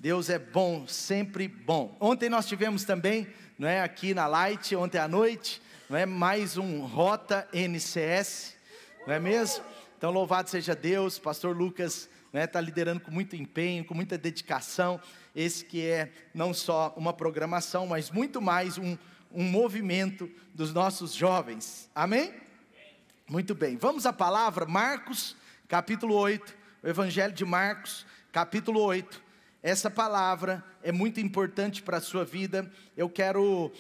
Deus é bom, sempre bom. Ontem nós tivemos também, não é, aqui na Light, ontem à noite, não é, mais um Rota NCS, não é mesmo? Então louvado seja Deus, pastor Lucas está liderando com muito empenho, com muita dedicação, esse que é não só uma programação, mas muito mais um movimento dos nossos jovens, amém? Muito bem, vamos à palavra, Marcos capítulo 8, o Evangelho de Marcos capítulo 8, essa palavra é muito importante para a sua vida. Eu quero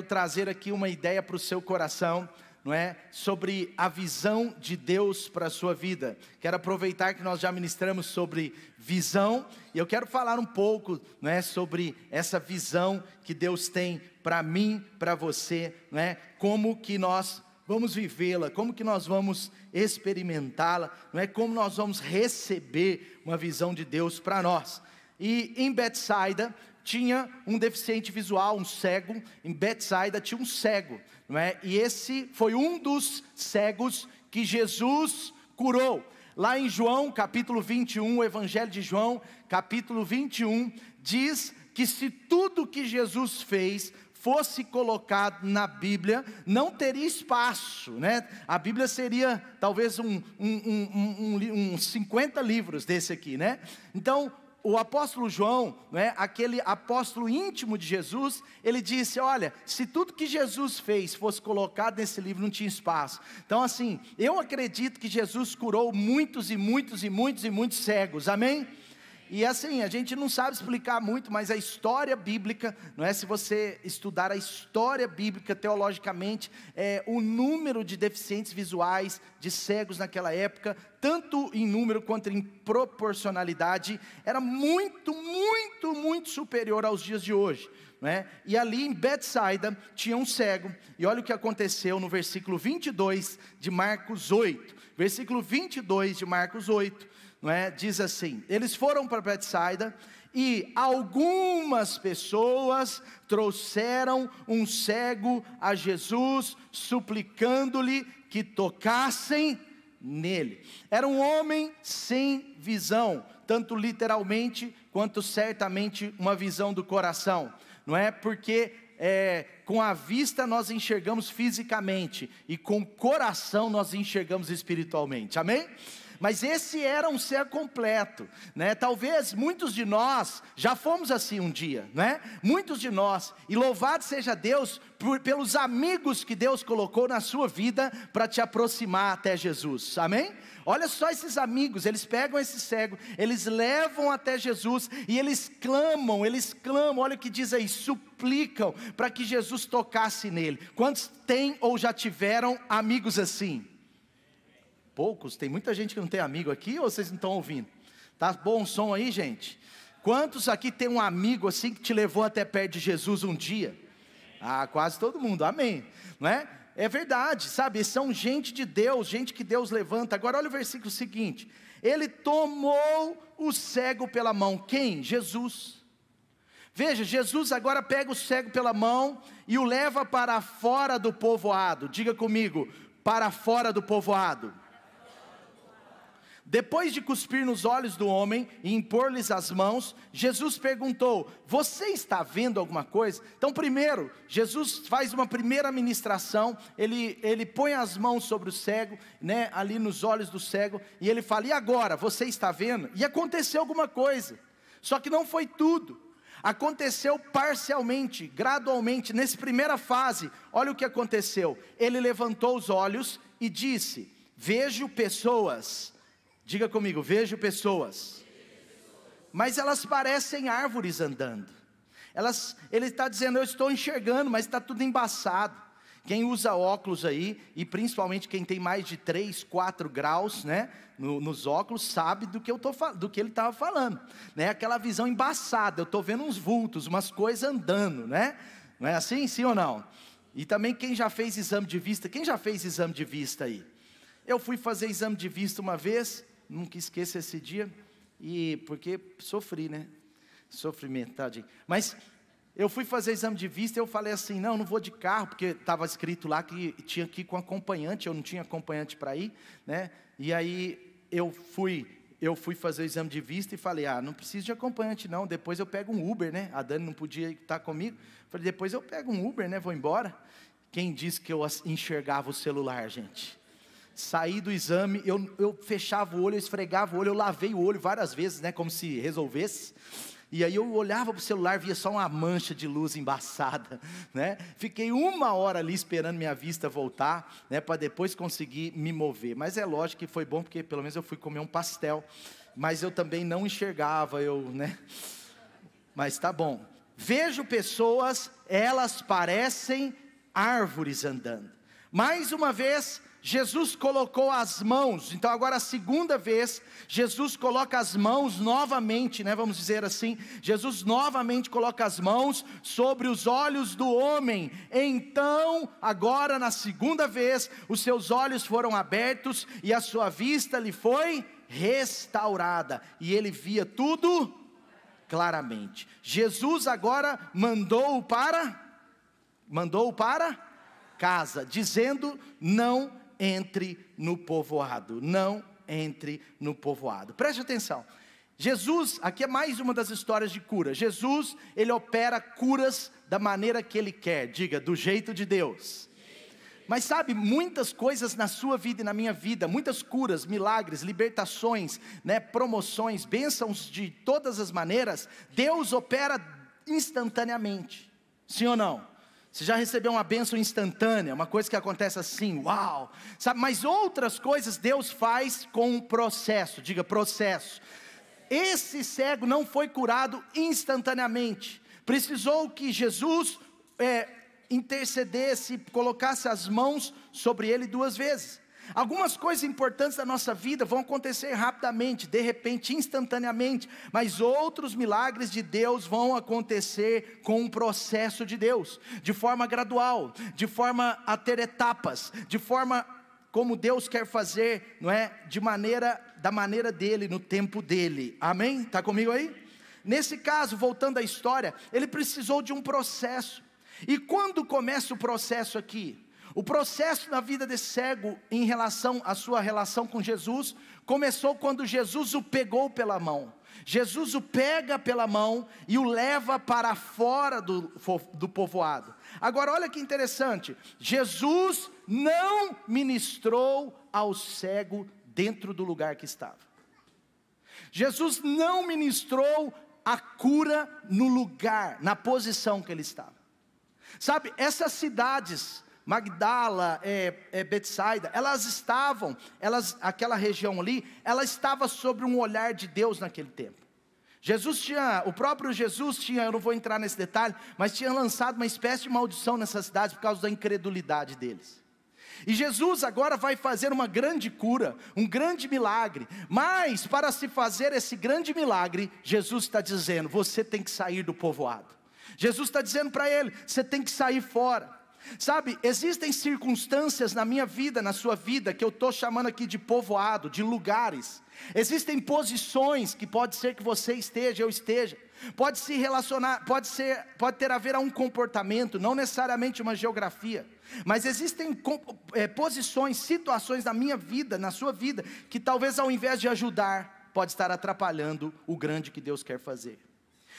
trazer aqui uma ideia para o seu coração, não é? Sobre a visão de Deus para a sua vida. Quero aproveitar que nós já ministramos sobre visão, e eu quero falar um pouco, não é, sobre essa visão que Deus tem para mim, para você, não é? Como que nós vamos vivê-la, como que nós vamos experimentá-la, não é? Como nós vamos receber uma visão de Deus para nós. E em Betsaida tinha um deficiente visual, um cego. Em Betsaida tinha um cego, não é? E esse foi um dos cegos que Jesus curou. Lá em João capítulo 21, o Evangelho de João capítulo 21, diz que se tudo que Jesus fez fosse colocado na Bíblia, não teria espaço, né? A Bíblia seria talvez uns 50 livros desse aqui, né? Então, o apóstolo João, né, aquele apóstolo íntimo de Jesus, ele disse, olha, se tudo que Jesus fez fosse colocado nesse livro, não tinha espaço. Então assim, eu acredito que Jesus curou muitos cegos, amém? E assim, a gente não sabe explicar muito, mas a história bíblica, não é? Se você estudar a história bíblica teologicamente, o número de deficientes visuais, de cegos naquela época, tanto em número quanto em proporcionalidade, era muito superior aos dias de hoje, não é? E ali em Betsaida tinha um cego, e olha o que aconteceu no versículo 22 de Marcos 8, versículo 22 de Marcos 8, não é? Diz assim, eles foram para Betsaida, e algumas pessoas trouxeram um cego a Jesus, suplicando-lhe que tocassem nele. Era um homem sem visão, tanto literalmente, quanto certamente uma visão do coração, não é? Porque com a vista nós enxergamos fisicamente, e com o coração nós enxergamos espiritualmente, amém? Mas esse era um ser completo, né? Talvez muitos de nós já fomos assim um dia, né? Muitos de nós, e louvado seja Deus pelos amigos que Deus colocou na sua vida para te aproximar até Jesus, amém? Olha só esses amigos, eles pegam esse cego, eles levam até Jesus, e eles clamam, olha o que diz aí, suplicam para que Jesus tocasse nele. Quantos têm ou já tiveram amigos assim? Poucos, tem muita gente que não tem amigo aqui, ou vocês não estão ouvindo? Tá bom o som aí, gente? Quantos aqui tem um amigo assim que te levou até perto de Jesus um dia? Ah, quase todo mundo, amém, não é? É verdade, sabe, são gente de Deus, gente que Deus levanta. Agora olha o versículo seguinte, ele tomou o cego pela mão, quem? Jesus. Veja, Jesus agora pega o cego pela mão e o leva para fora do povoado. Diga comigo, para fora do povoado. Depois de cuspir nos olhos do homem e impor-lhes as mãos, Jesus perguntou, você está vendo alguma coisa? Então primeiro, Jesus faz uma primeira ministração, ele põe as mãos sobre o cego, né, ali nos olhos do cego, e ele fala, e agora, você está vendo? E aconteceu alguma coisa, só que não foi tudo, aconteceu parcialmente, gradualmente. Nessa primeira fase, olha o que aconteceu, ele levantou os olhos e disse, vejo pessoas. Diga comigo, vejo pessoas, mas elas parecem árvores andando. Ele está dizendo, eu estou enxergando, mas está tudo embaçado. Quem usa óculos aí, e principalmente quem tem mais de 3, 4 graus, né, nos óculos, sabe do que ele estava falando, né? Aquela visão embaçada, eu estou vendo uns vultos, umas coisas andando, né? Não é assim, sim ou não? E também quem já fez exame de vista, quem já fez exame de vista aí? Eu fui fazer exame de vista uma vez, nunca esqueço esse dia, e porque sofri, né? Sofrimento, tadinho. Mas eu fui fazer exame de vista e eu falei assim, não vou de carro, porque estava escrito lá que tinha que ir com acompanhante, eu não tinha acompanhante para ir, né? E aí eu fui eu fui fazer o exame de vista e falei, não preciso de acompanhante não, depois eu pego um Uber, né? A Dani não podia estar comigo. Falei, depois eu pego um Uber, né? Vou embora. Quem disse que eu enxergava o celular, gente? Saí do exame, eu fechava o olho, eu esfregava o olho, eu lavei o olho várias vezes, né? Como se resolvesse. E aí eu olhava para o celular, via só uma mancha de luz embaçada, né? Fiquei 1 hora ali esperando minha vista voltar, né? Para depois conseguir me mover. Mas é lógico que foi bom, porque pelo menos eu fui comer um pastel. Mas eu também não enxergava, né? Mas tá bom. Vejo pessoas, elas parecem árvores andando. Mais uma vez, Jesus colocou as mãos. Então agora a segunda vez, Jesus coloca as mãos novamente, né, vamos dizer assim, Jesus novamente coloca as mãos sobre os olhos do homem. Então agora na segunda vez, os seus olhos foram abertos e a sua vista lhe foi restaurada, e ele via tudo claramente. Jesus agora mandou-o para casa, dizendo, não entre no povoado, não entre no povoado. Preste atenção, Jesus, aqui é mais uma das histórias de cura. Jesus, ele opera curas da maneira que ele quer, diga, do jeito de Deus. Mas sabe, muitas coisas na sua vida e na minha vida, muitas curas, milagres, libertações, né, promoções, bênçãos de todas as maneiras, Deus opera instantaneamente, sim ou não? Você já recebeu uma bênção instantânea, uma coisa que acontece assim, uau, sabe? Mas outras coisas Deus faz com um processo, diga processo. Esse cego não foi curado instantaneamente, precisou que Jesus intercedesse, colocasse as mãos sobre ele 2 vezes. Algumas coisas importantes da nossa vida vão acontecer rapidamente, de repente, instantaneamente, mas outros milagres de Deus vão acontecer com um processo de Deus, de forma gradual, de forma a ter etapas, de forma como Deus quer fazer, não é? Da maneira dele, no tempo dele, amém? Está comigo aí? Nesse caso, voltando à história, ele precisou de um processo, e quando começa o processo aqui? O processo na vida desse cego, em relação à sua relação com Jesus, começou quando Jesus o pegou pela mão. Jesus o pega pela mão e o leva para fora do povoado. Agora olha que interessante, Jesus não ministrou ao cego dentro do lugar que estava. Jesus não ministrou a cura no lugar, na posição que ele estava. Sabe, essas cidades, Magdala, Betsaida, aquela região ali, ela estava sobre um olhar de Deus naquele tempo. O próprio Jesus tinha, eu não vou entrar nesse detalhe, mas tinha lançado uma espécie de maldição nessa cidade por causa da incredulidade deles. E Jesus agora vai fazer uma grande cura, um grande milagre, mas para se fazer esse grande milagre, Jesus está dizendo, você tem que sair do povoado. Jesus está dizendo para ele, você tem que sair fora. Sabe, existem circunstâncias na minha vida, na sua vida, que eu estou chamando aqui de povoado, de lugares. Existem posições que pode ser que você esteja, eu esteja. Pode se relacionar, pode ter a ver a um comportamento, não necessariamente uma geografia. Mas existem posições, situações na minha vida, na sua vida, que talvez ao invés de ajudar, pode estar atrapalhando o grande que Deus quer fazer.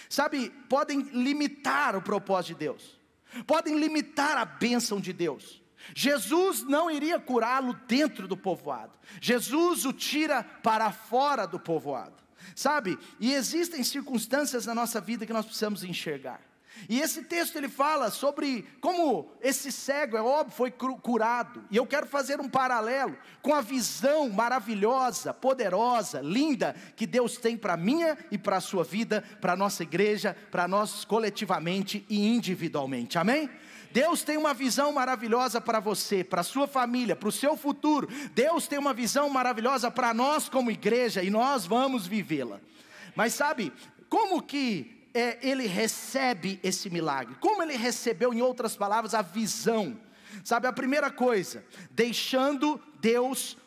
Sabe, podem limitar o propósito de Deus, podem limitar a bênção de Deus. Jesus não iria curá-lo dentro do povoado, Jesus o tira para fora do povoado, sabe? E existem circunstâncias na nossa vida que nós precisamos enxergar. E esse texto ele fala sobre como esse cego, é óbvio, foi curado. E eu quero fazer um paralelo com a visão maravilhosa, poderosa, linda, que Deus tem para a minha e para a sua vida, para a nossa igreja, para nós coletivamente e individualmente, amém? Deus tem uma visão maravilhosa para você, para a sua família, para o seu futuro. Deus tem uma visão maravilhosa para nós como igreja, e nós vamos vivê-la. Mas sabe, como que ele recebe esse milagre? Como ele recebeu, em outras palavras, a visão? Sabe, a primeira coisa, deixando Deus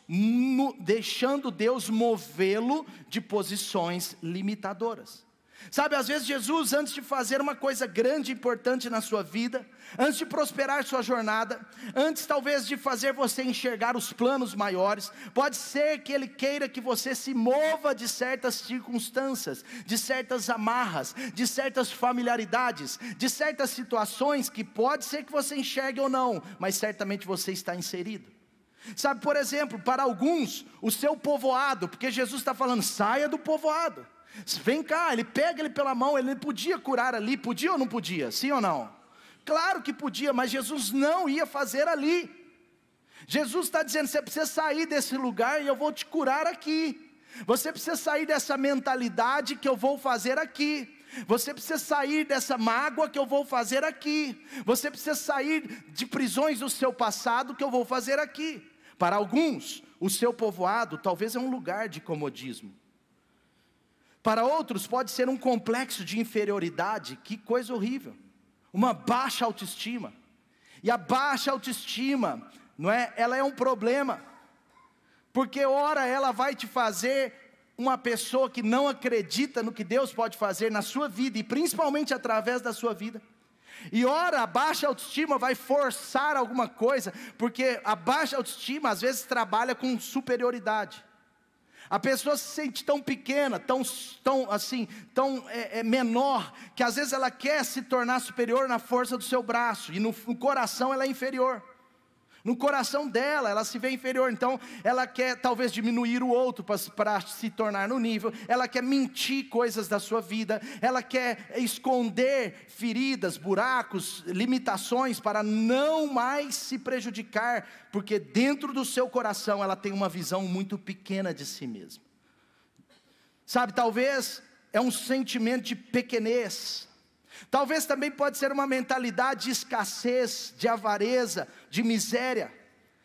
movê-lo de posições limitadoras. Sabe, às vezes Jesus, antes de fazer uma coisa grande e importante na sua vida, antes de prosperar sua jornada, antes talvez de fazer você enxergar os planos maiores, pode ser que Ele queira que você se mova de certas circunstâncias, de certas amarras, de certas familiaridades, de certas situações que pode ser que você enxergue ou não, mas certamente você está inserido. Sabe, por exemplo, para alguns, o seu povoado, porque Jesus está falando, saia do povoado. Vem cá, ele pega ele pela mão, ele podia curar ali, podia ou não podia? Sim ou não? Claro que podia, mas Jesus não ia fazer ali. Jesus está dizendo, você precisa sair desse lugar e eu vou te curar aqui. Você precisa sair dessa mentalidade que eu vou fazer aqui. Você precisa sair dessa mágoa que eu vou fazer aqui. Você precisa sair de prisões do seu passado que eu vou fazer aqui. Para alguns, o seu povoado talvez é um lugar de comodismo. Para outros pode ser um complexo de inferioridade, que coisa horrível, uma baixa autoestima, e a baixa autoestima, não é? Ela é um problema, porque ora ela vai te fazer uma pessoa que não acredita no que Deus pode fazer na sua vida, e principalmente através da sua vida, e ora a baixa autoestima vai forçar alguma coisa, porque a baixa autoestima às vezes trabalha com superioridade. A pessoa se sente tão pequena, tão menor, que às vezes ela quer se tornar superior na força do seu braço, e no coração ela é inferior. No coração dela, ela se vê inferior, então ela quer talvez diminuir o outro para se tornar no nível, ela quer mentir coisas da sua vida, ela quer esconder feridas, buracos, limitações para não mais se prejudicar, porque dentro do seu coração ela tem uma visão muito pequena de si mesma. Sabe, talvez é um sentimento de pequenez. Talvez também pode ser uma mentalidade de escassez, de avareza, de miséria.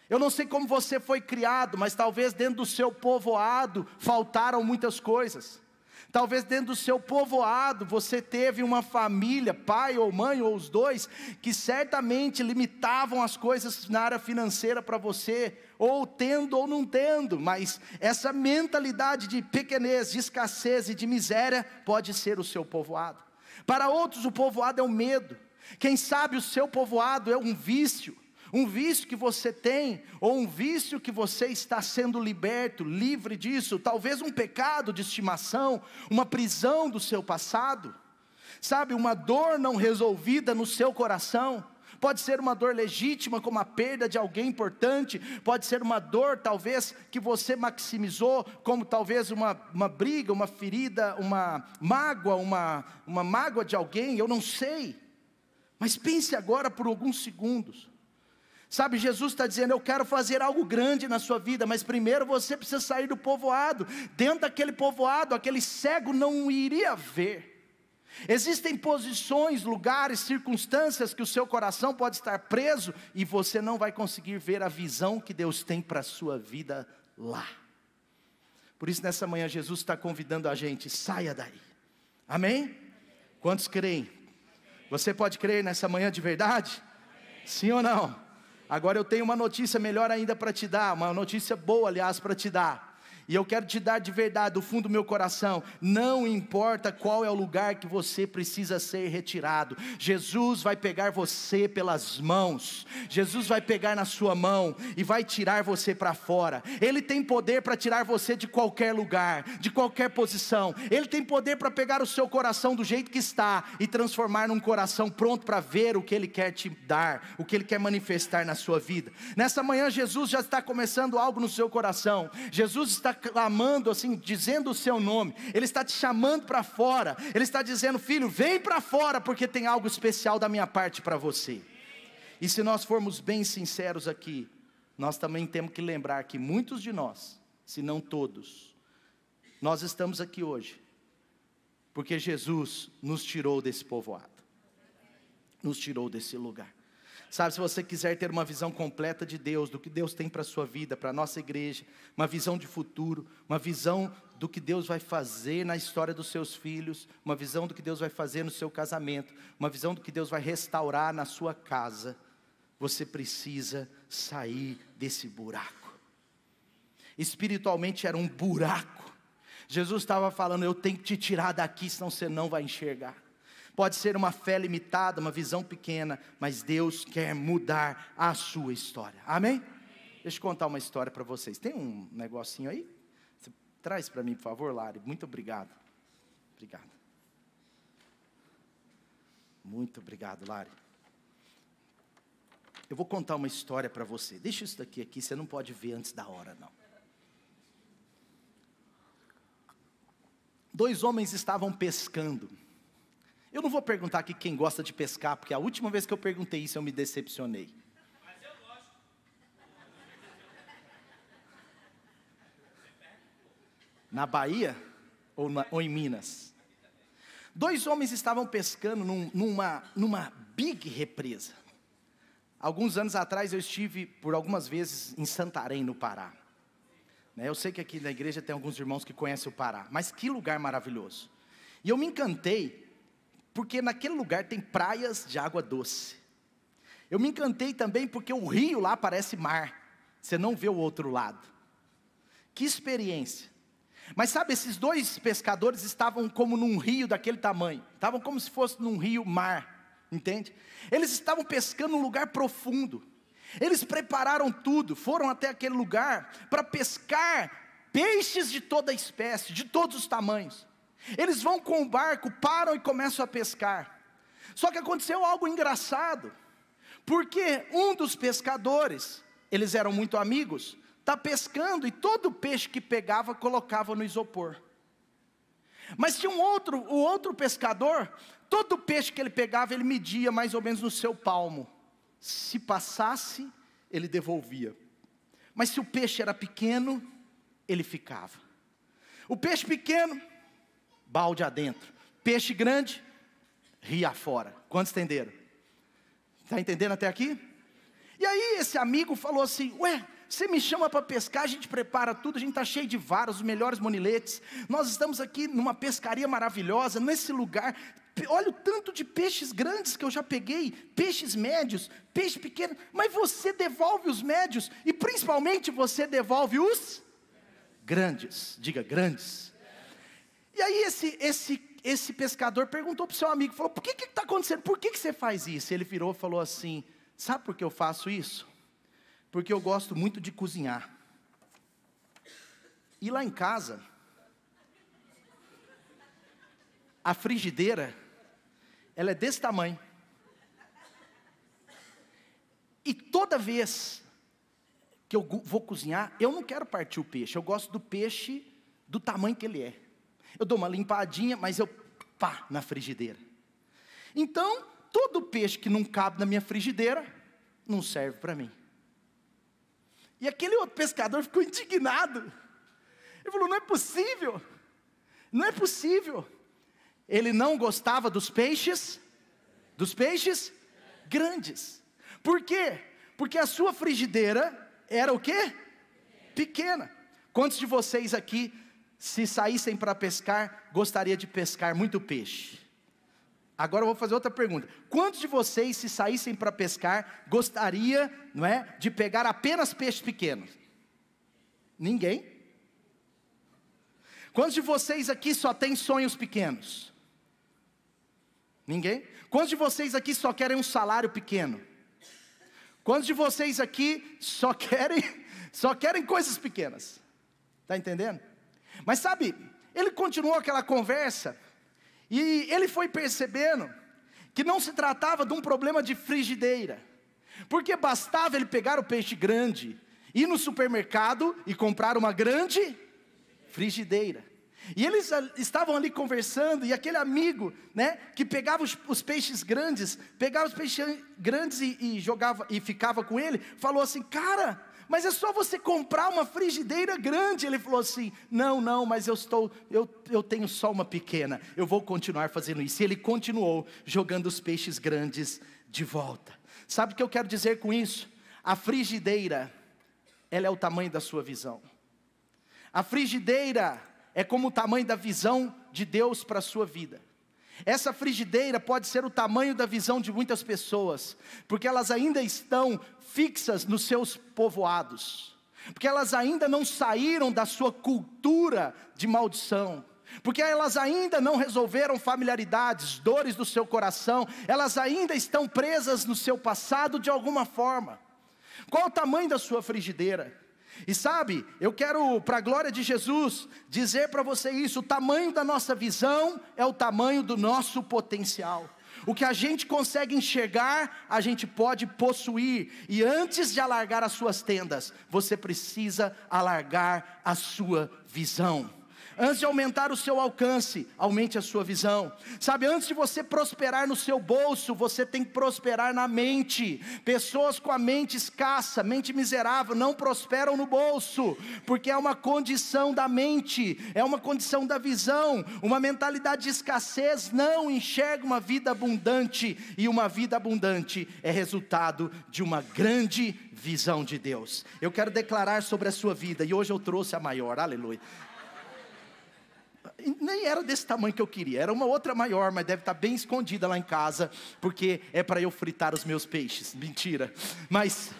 Eu não sei como você foi criado, mas talvez dentro do seu povoado faltaram muitas coisas. Talvez dentro do seu povoado você teve uma família, pai ou mãe ou os dois, que certamente limitavam as coisas na área financeira para você, ou tendo ou não tendo, mas essa mentalidade de pequenez, de escassez e de miséria pode ser o seu povoado. Para outros o povoado é o medo. Quem sabe o seu povoado é um vício que você tem, ou um vício que você está sendo liberto, livre disso, talvez um pecado de estimação, uma prisão do seu passado, sabe, uma dor não resolvida no seu coração. Pode ser uma dor legítima, como a perda de alguém importante. Pode ser uma dor, talvez, que você maximizou, como talvez uma briga, uma ferida, uma mágoa de alguém, eu não sei. Mas pense agora por alguns segundos. Sabe, Jesus está dizendo, eu quero fazer algo grande na sua vida, mas primeiro você precisa sair do povoado. Dentro daquele povoado, aquele cego não iria ver. Existem posições, lugares, circunstâncias que o seu coração pode estar preso e você não vai conseguir ver a visão que Deus tem para a sua vida lá. Por isso nessa manhã Jesus está convidando a gente, saia daí. Amém? Quantos creem? Você pode crer nessa manhã de verdade? Sim ou não? Agora eu tenho uma notícia melhor ainda para te dar, uma notícia boa aliás para te dar. E eu quero te dar de verdade, do fundo do meu coração, não importa qual é o lugar que você precisa ser retirado, Jesus vai pegar você pelas mãos, Jesus vai pegar na sua mão e vai tirar você para fora. Ele tem poder para tirar você de qualquer lugar, de qualquer posição. Ele tem poder para pegar o seu coração do jeito que está e transformar num coração pronto para ver o que Ele quer te dar, o que Ele quer manifestar na sua vida. Nessa manhã Jesus já está começando algo no seu coração. Jesus está clamando assim, dizendo o seu nome. Ele está te chamando para fora. Ele está dizendo, filho, vem para fora, porque tem algo especial da minha parte para você. E se nós formos bem sinceros aqui, nós também temos que lembrar que muitos de nós, se não todos, nós estamos aqui hoje porque Jesus nos tirou desse povoado, nos tirou desse lugar. Sabe, se você quiser ter uma visão completa de Deus, do que Deus tem para a sua vida, para a nossa igreja, uma visão de futuro, uma visão do que Deus vai fazer na história dos seus filhos, uma visão do que Deus vai fazer no seu casamento, uma visão do que Deus vai restaurar na sua casa, você precisa sair desse buraco. Espiritualmente era um buraco. Jesus estava falando, eu tenho que te tirar daqui, senão você não vai enxergar. Pode ser uma fé limitada, uma visão pequena, mas Deus quer mudar a sua história, amém? Deixa eu contar uma história para vocês. Tem um negocinho aí? Você traz para mim, por favor, Lari, muito obrigado. Obrigado. Muito obrigado, Lari. Eu vou contar uma história para você. Deixa isso daqui aqui, você não pode ver antes da hora, não. 2 homens estavam pescando. Eu não vou perguntar aqui quem gosta de pescar, porque a última vez que eu perguntei isso eu me decepcionei. Mas eu gosto. Na Bahia ou em Minas? 2 homens estavam pescando numa big represa. Alguns anos atrás eu estive por algumas vezes em Santarém, no Pará. Eu sei que aqui na igreja tem alguns irmãos que conhecem o Pará, mas que lugar maravilhoso. E eu me encantei, porque naquele lugar tem praias de água doce. Eu me encantei também porque o rio lá parece mar, você não vê o outro lado. Que experiência. Mas sabe, esses 2 pescadores estavam como num rio daquele tamanho, estavam como se fosse num rio mar. Entende? Eles estavam pescando num lugar profundo. Eles prepararam tudo, foram até aquele lugar para pescar peixes de toda espécie, de todos os tamanhos. Eles vão com o barco, param e começam a pescar. Só que aconteceu algo engraçado, porque um dos pescadores, eles eram muito amigos, está pescando e todo peixe que pegava colocava no isopor. Mas tinha o outro pescador, todo peixe que ele pegava, ele media mais ou menos no seu palmo. Se passasse, ele devolvia. Mas se o peixe era pequeno, ele ficava. O peixe pequeno, balde adentro. Peixe grande, ria fora. Quantos entenderam? Está entendendo até aqui? E aí esse amigo falou assim, ué, você me chama para pescar, a gente prepara tudo, a gente está cheio de varas, os melhores moniletes, nós estamos aqui numa pescaria maravilhosa, nesse lugar, olha o tanto de peixes grandes que eu já peguei, peixes médios, peixe pequeno, mas você devolve os médios, e principalmente você devolve os grandes, diga grandes. E aí esse pescador perguntou para o seu amigo, falou, por que está acontecendo, por que você faz isso? Ele virou e falou assim, sabe por que eu faço isso? Porque eu gosto muito de cozinhar. E lá em casa, a frigideira, ela é desse tamanho. E toda vez que eu vou cozinhar, eu não quero partir o peixe, eu gosto do peixe do tamanho que ele é. Eu dou uma limpadinha, mas eu pá na frigideira. Então, todo peixe que não cabe na minha frigideira, não serve para mim. E aquele outro pescador ficou indignado. Ele falou, não é possível. Não é possível. Ele não gostava dos peixes grandes. Por quê? Porque a sua frigideira era o quê? Pequena. Quantos de vocês aqui, se saíssem para pescar, gostaria de pescar muito peixe? Agora eu vou fazer outra pergunta. Quantos de vocês, se saíssem para pescar, gostaria, não é, de pegar apenas peixes pequenos? Ninguém? Quantos de vocês aqui só têm sonhos pequenos? Ninguém? Quantos de vocês aqui só querem um salário pequeno? Quantos de vocês aqui só querem coisas pequenas? Está entendendo? Mas sabe, ele continuou aquela conversa, e ele foi percebendo que não se tratava de um problema de frigideira, porque bastava ele pegar o peixe grande, ir no supermercado e comprar uma grande frigideira. E eles estavam ali conversando, e aquele amigo, né, que pegava os peixes grandes, e jogava e ficava com ele, falou assim, cara, mas é só você comprar uma frigideira grande. Ele falou assim, não, mas eu tenho só uma pequena, eu vou continuar fazendo isso. E ele continuou jogando os peixes grandes de volta. Sabe o que eu quero dizer com isso? A frigideira, ela é o tamanho da sua visão. A frigideira é como o tamanho da visão de Deus para a sua vida. Essa frigideira pode ser o tamanho da visão de muitas pessoas, porque elas ainda estão fixas nos seus povoados. porque elas ainda não saíram da sua cultura de maldição, porque elas ainda não resolveram familiaridades, dores do seu coração, elas ainda estão presas no seu passado de alguma forma. Qual o tamanho da sua frigideira? E sabe, eu quero, para a glória de Jesus, dizer para você isso: o tamanho da nossa visão é o tamanho do nosso potencial. O que a gente consegue enxergar, a gente pode possuir. E antes de alargar as suas tendas, você precisa alargar a sua visão. Antes de aumentar o seu alcance, aumente a sua visão. Sabe, antes de você prosperar no seu bolso, você tem que prosperar na mente. Pessoas com a mente escassa, mente miserável, não prosperam no bolso, porque é uma condição da mente, é uma condição da visão. Uma mentalidade de escassez não enxerga uma vida abundante, e uma vida abundante é resultado de uma grande visão de Deus. Eu quero declarar sobre a sua vida, e hoje eu trouxe a maior, aleluia. Nem era desse tamanho que eu queria, era uma outra maior, mas deve estar bem escondida lá em casa, porque é para eu fritar os meus peixes. Mentira, mas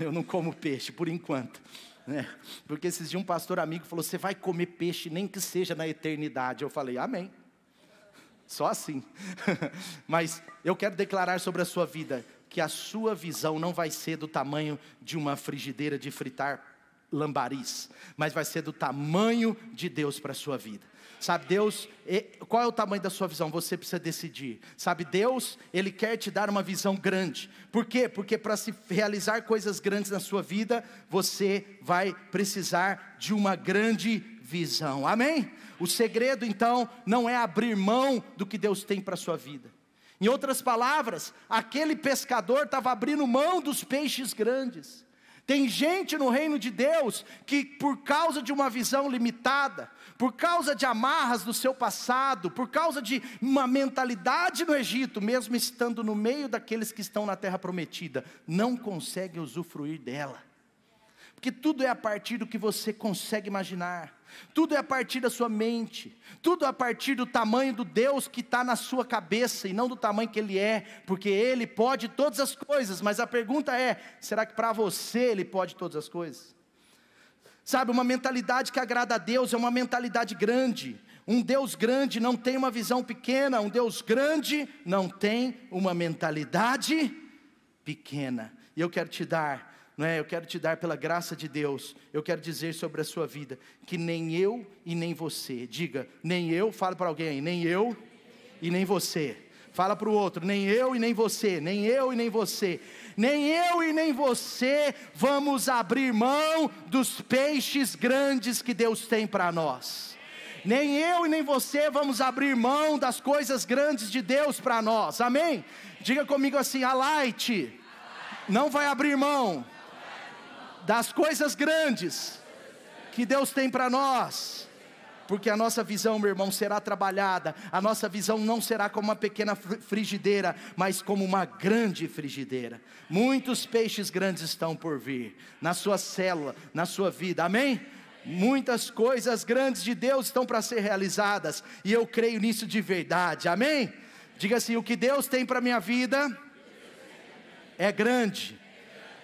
eu não como peixe por enquanto, né? Porque esses dias um pastor amigo falou: você vai comer peixe nem que seja na eternidade. Eu falei: amém, só assim. Mas eu quero declarar sobre a sua vida, que a sua visão não vai ser do tamanho de uma frigideira de fritar lambaris, mas vai ser do tamanho de Deus para a sua vida. Sabe, Deus, qual é o tamanho da sua visão? Você precisa decidir. Sabe, Deus, Ele quer te dar uma visão grande. Por quê? Porque para se realizar coisas grandes na sua vida, você vai precisar de uma grande visão, amém? O segredo então não é abrir mão do que Deus tem para a sua vida. Em outras palavras, aquele pescador estava abrindo mão dos peixes grandes. Tem gente no reino de Deus que, por causa de uma visão limitada, por causa de amarras do seu passado, por causa de uma mentalidade no Egito, mesmo estando no meio daqueles que estão na terra prometida, não consegue usufruir dela. Porque tudo é a partir do que você consegue imaginar, tudo é a partir da sua mente, tudo é a partir do tamanho do Deus que está na sua cabeça, e não do tamanho que Ele é, porque Ele pode todas as coisas. Mas a pergunta é: será que para você Ele pode todas as coisas? Sabe, uma mentalidade que agrada a Deus é uma mentalidade grande. Um Deus grande não tem uma visão pequena, um Deus grande não tem uma mentalidade pequena. E eu quero te dar, eu quero te dar pela graça de Deus, eu quero dizer sobre a sua vida, que nem eu e nem você, diga, nem eu, fala para alguém aí, nem eu e nem você, fala para o outro, nem eu e nem você, nem eu e nem você, nem eu e nem você vamos abrir mão dos peixes grandes que Deus tem para nós. Nem eu e nem você vamos abrir mão das coisas grandes de Deus para nós, amém? Diga comigo assim: a Light não vai abrir mão das coisas grandes que Deus tem para nós, porque a nossa visão, meu irmão, será trabalhada. A nossa visão não será como uma pequena frigideira, mas como uma grande frigideira. Muitos peixes grandes estão por vir, na sua célula, na sua vida, amém? Muitas coisas grandes de Deus estão para ser realizadas, e eu creio nisso de verdade, amém? Diga assim: o que Deus tem para a minha vida é grande.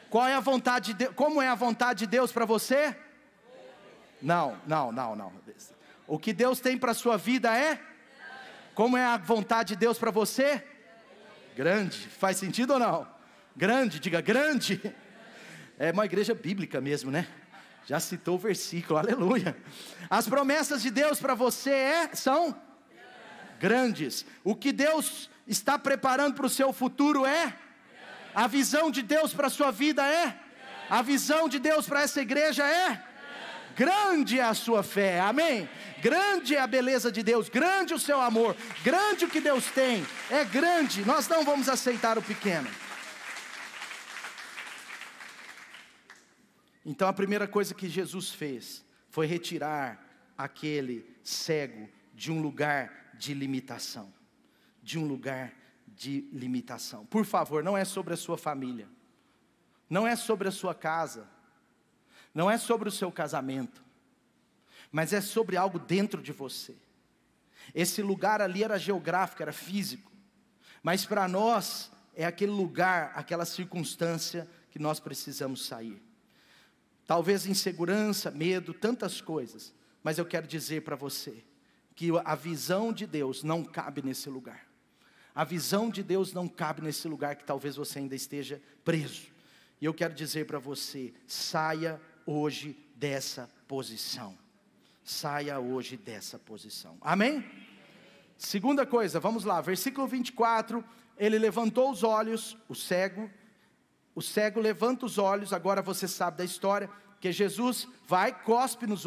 Qual é a vontade de Deus? Como é a vontade de Deus para você? Não. O que Deus tem para a sua vida é? Como é a vontade de Deus para você? Grande. Faz sentido ou não? Grande, diga grande. É uma igreja bíblica mesmo, né? Já citou o versículo, aleluia. As promessas de Deus para você são grandes. O que Deus está preparando para o seu futuro é? A visão de Deus para a sua vida é? A visão de Deus para essa igreja é? Grande é a sua fé, amém? Grande é a beleza de Deus, grande o seu amor, grande o que Deus tem, é grande. Nós não vamos aceitar o pequeno. Então a primeira coisa que Jesus fez foi retirar aquele cego de um lugar de limitação, de um lugar de limitação. Por favor, não é sobre a sua família, não é sobre a sua casa, não é sobre o seu casamento, mas é sobre algo dentro de você. Esse lugar ali era geográfico, era físico, mas para nós é aquele lugar, aquela circunstância que nós precisamos sair. talvez insegurança, medo, tantas coisas. Mas eu quero dizer para você, que a visão de Deus não cabe nesse lugar. A visão de Deus não cabe nesse lugar que talvez você ainda esteja preso. E eu quero dizer para você, saia hoje dessa posição. Saia hoje dessa posição. Amém? Segunda coisa, vamos lá, versículo 24, ele levantou os olhos, o cego levanta os olhos, agora você sabe da história, que Jesus vai, cospe nos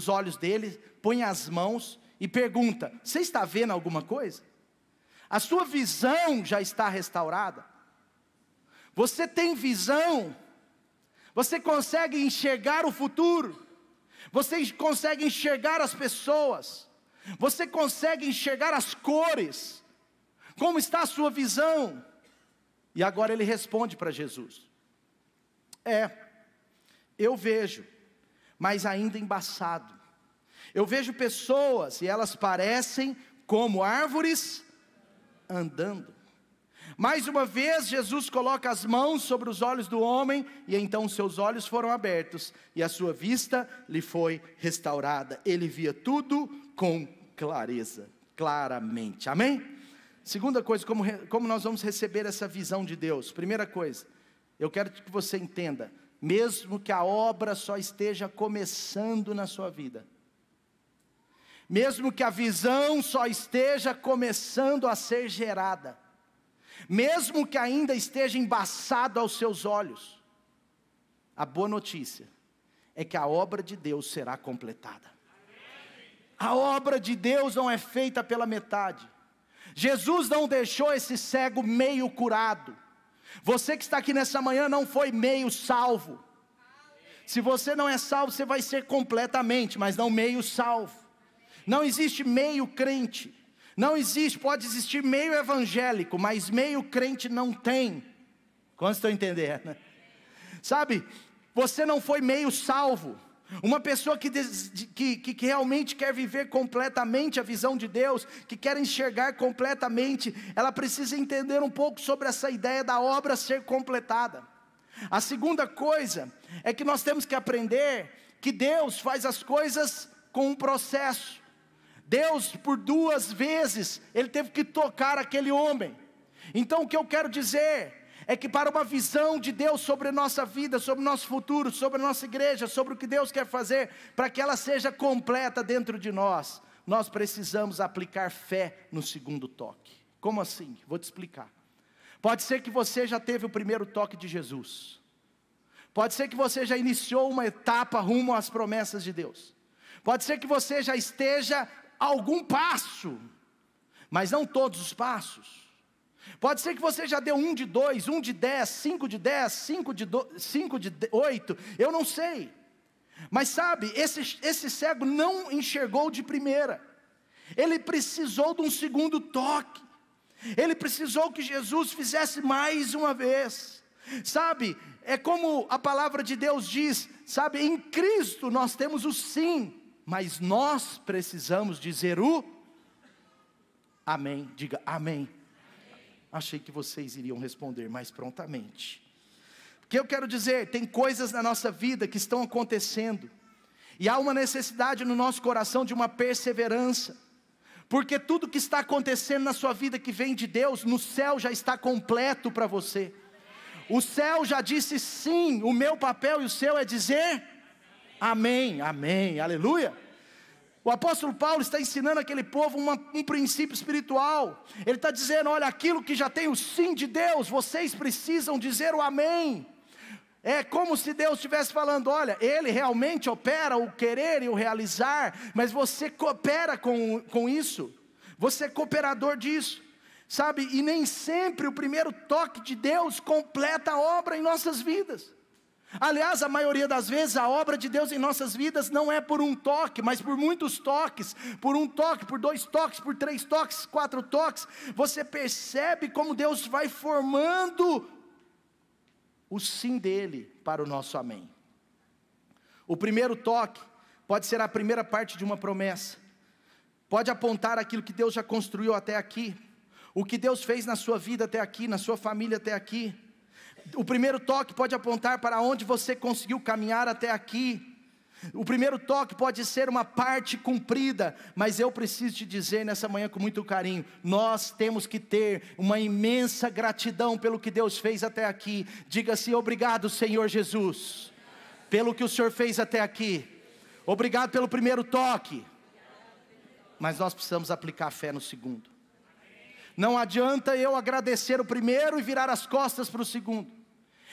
olhos dele, põe as mãos e pergunta, você está vendo alguma coisa? A sua visão já está restaurada? Você tem visão? Você consegue enxergar o futuro? Você consegue enxergar as pessoas? Você consegue enxergar as cores? Como está a sua visão? E agora ele responde para Jesus. Eu vejo, mas ainda embaçado. Eu vejo pessoas e elas parecem como árvores andando. Mais uma vez Jesus coloca as mãos sobre os olhos do homem, e então seus olhos foram abertos, e a sua vista lhe foi restaurada. Ele via tudo com clareza, claramente, amém? Segunda coisa, como nós vamos receber essa visão de Deus? Primeira coisa, eu quero que você entenda, mesmo que a obra só esteja começando na sua vida, mesmo que a visão só esteja começando a ser gerada, mesmo que ainda esteja embaçado aos seus olhos, a boa notícia é que a obra de Deus será completada. A obra de Deus não é feita pela metade. Jesus não deixou esse cego meio curado. Você que está aqui nessa manhã não foi meio salvo. Se você não é salvo, você vai ser completamente, mas não meio salvo. Não existe meio crente. Não existe, pode existir meio evangélico, mas meio crente não tem. Quantos estão entendendo? Sabe, você não foi meio salvo. Uma pessoa que realmente quer viver completamente a visão de Deus, que quer enxergar completamente, ela precisa entender um pouco sobre essa ideia da obra ser completada. A segunda coisa é que nós temos que aprender que Deus faz as coisas com um processo. Deus, por 2 vezes, Ele teve que tocar aquele homem. Então o que eu quero dizer é que para uma visão de Deus sobre a nossa vida, sobre o nosso futuro, sobre a nossa igreja, sobre o que Deus quer fazer, para que ela seja completa dentro de nós, nós precisamos aplicar fé no segundo toque. Como assim? Vou te explicar. Pode ser que você já teve o primeiro toque de Jesus. Pode ser que você já iniciou uma etapa rumo às promessas de Deus. Pode ser que você já esteja algum passo, mas não todos os passos. Pode ser que você já deu 1 de 2, 1 de 10, 5 de 10, 5 de 8, eu não sei. Mas sabe, esse cego não enxergou de primeira. Ele precisou de um segundo toque. Ele precisou que Jesus fizesse mais uma vez. Sabe, é como a palavra de Deus diz, sabe, em Cristo nós temos o sim, mas nós precisamos dizer o amém. Diga amém. Achei que vocês iriam responder mais prontamente. Porque eu quero dizer, tem coisas na nossa vida que estão acontecendo, e há uma necessidade no nosso coração de uma perseverança, porque tudo que está acontecendo na sua vida que vem de Deus, no céu já está completo para você. O céu já disse sim, o meu papel e o seu é dizer amém, amém, aleluia. O apóstolo Paulo está ensinando aquele povo um princípio espiritual. Ele está dizendo, olha, aquilo que já tem o sim de Deus, vocês precisam dizer o amém. É como se Deus estivesse falando, olha, Ele realmente opera o querer e o realizar, mas você coopera com isso, você é cooperador disso, sabe? E nem sempre o primeiro toque de Deus completa a obra em nossas vidas. Aliás, a maioria das vezes a obra de Deus em nossas vidas não é por um toque, mas por muitos toques, por um toque, por 2 toques, por 3 toques, 4 toques, você percebe como Deus vai formando o sim dele para o nosso amém. O primeiro toque pode ser a primeira parte de uma promessa, pode apontar aquilo que Deus já construiu até aqui, o que Deus fez na sua vida até aqui, na sua família até aqui. O primeiro toque pode apontar para onde você conseguiu caminhar até aqui. O primeiro toque pode ser uma parte cumprida, mas eu preciso te dizer nessa manhã com muito carinho, nós temos que ter uma imensa gratidão pelo que Deus fez até aqui. Diga-se: obrigado, Senhor Jesus, pelo que o Senhor fez até aqui. Obrigado pelo primeiro toque. Mas nós precisamos aplicar fé no segundo. Não adianta eu agradecer o primeiro e virar as costas para o segundo.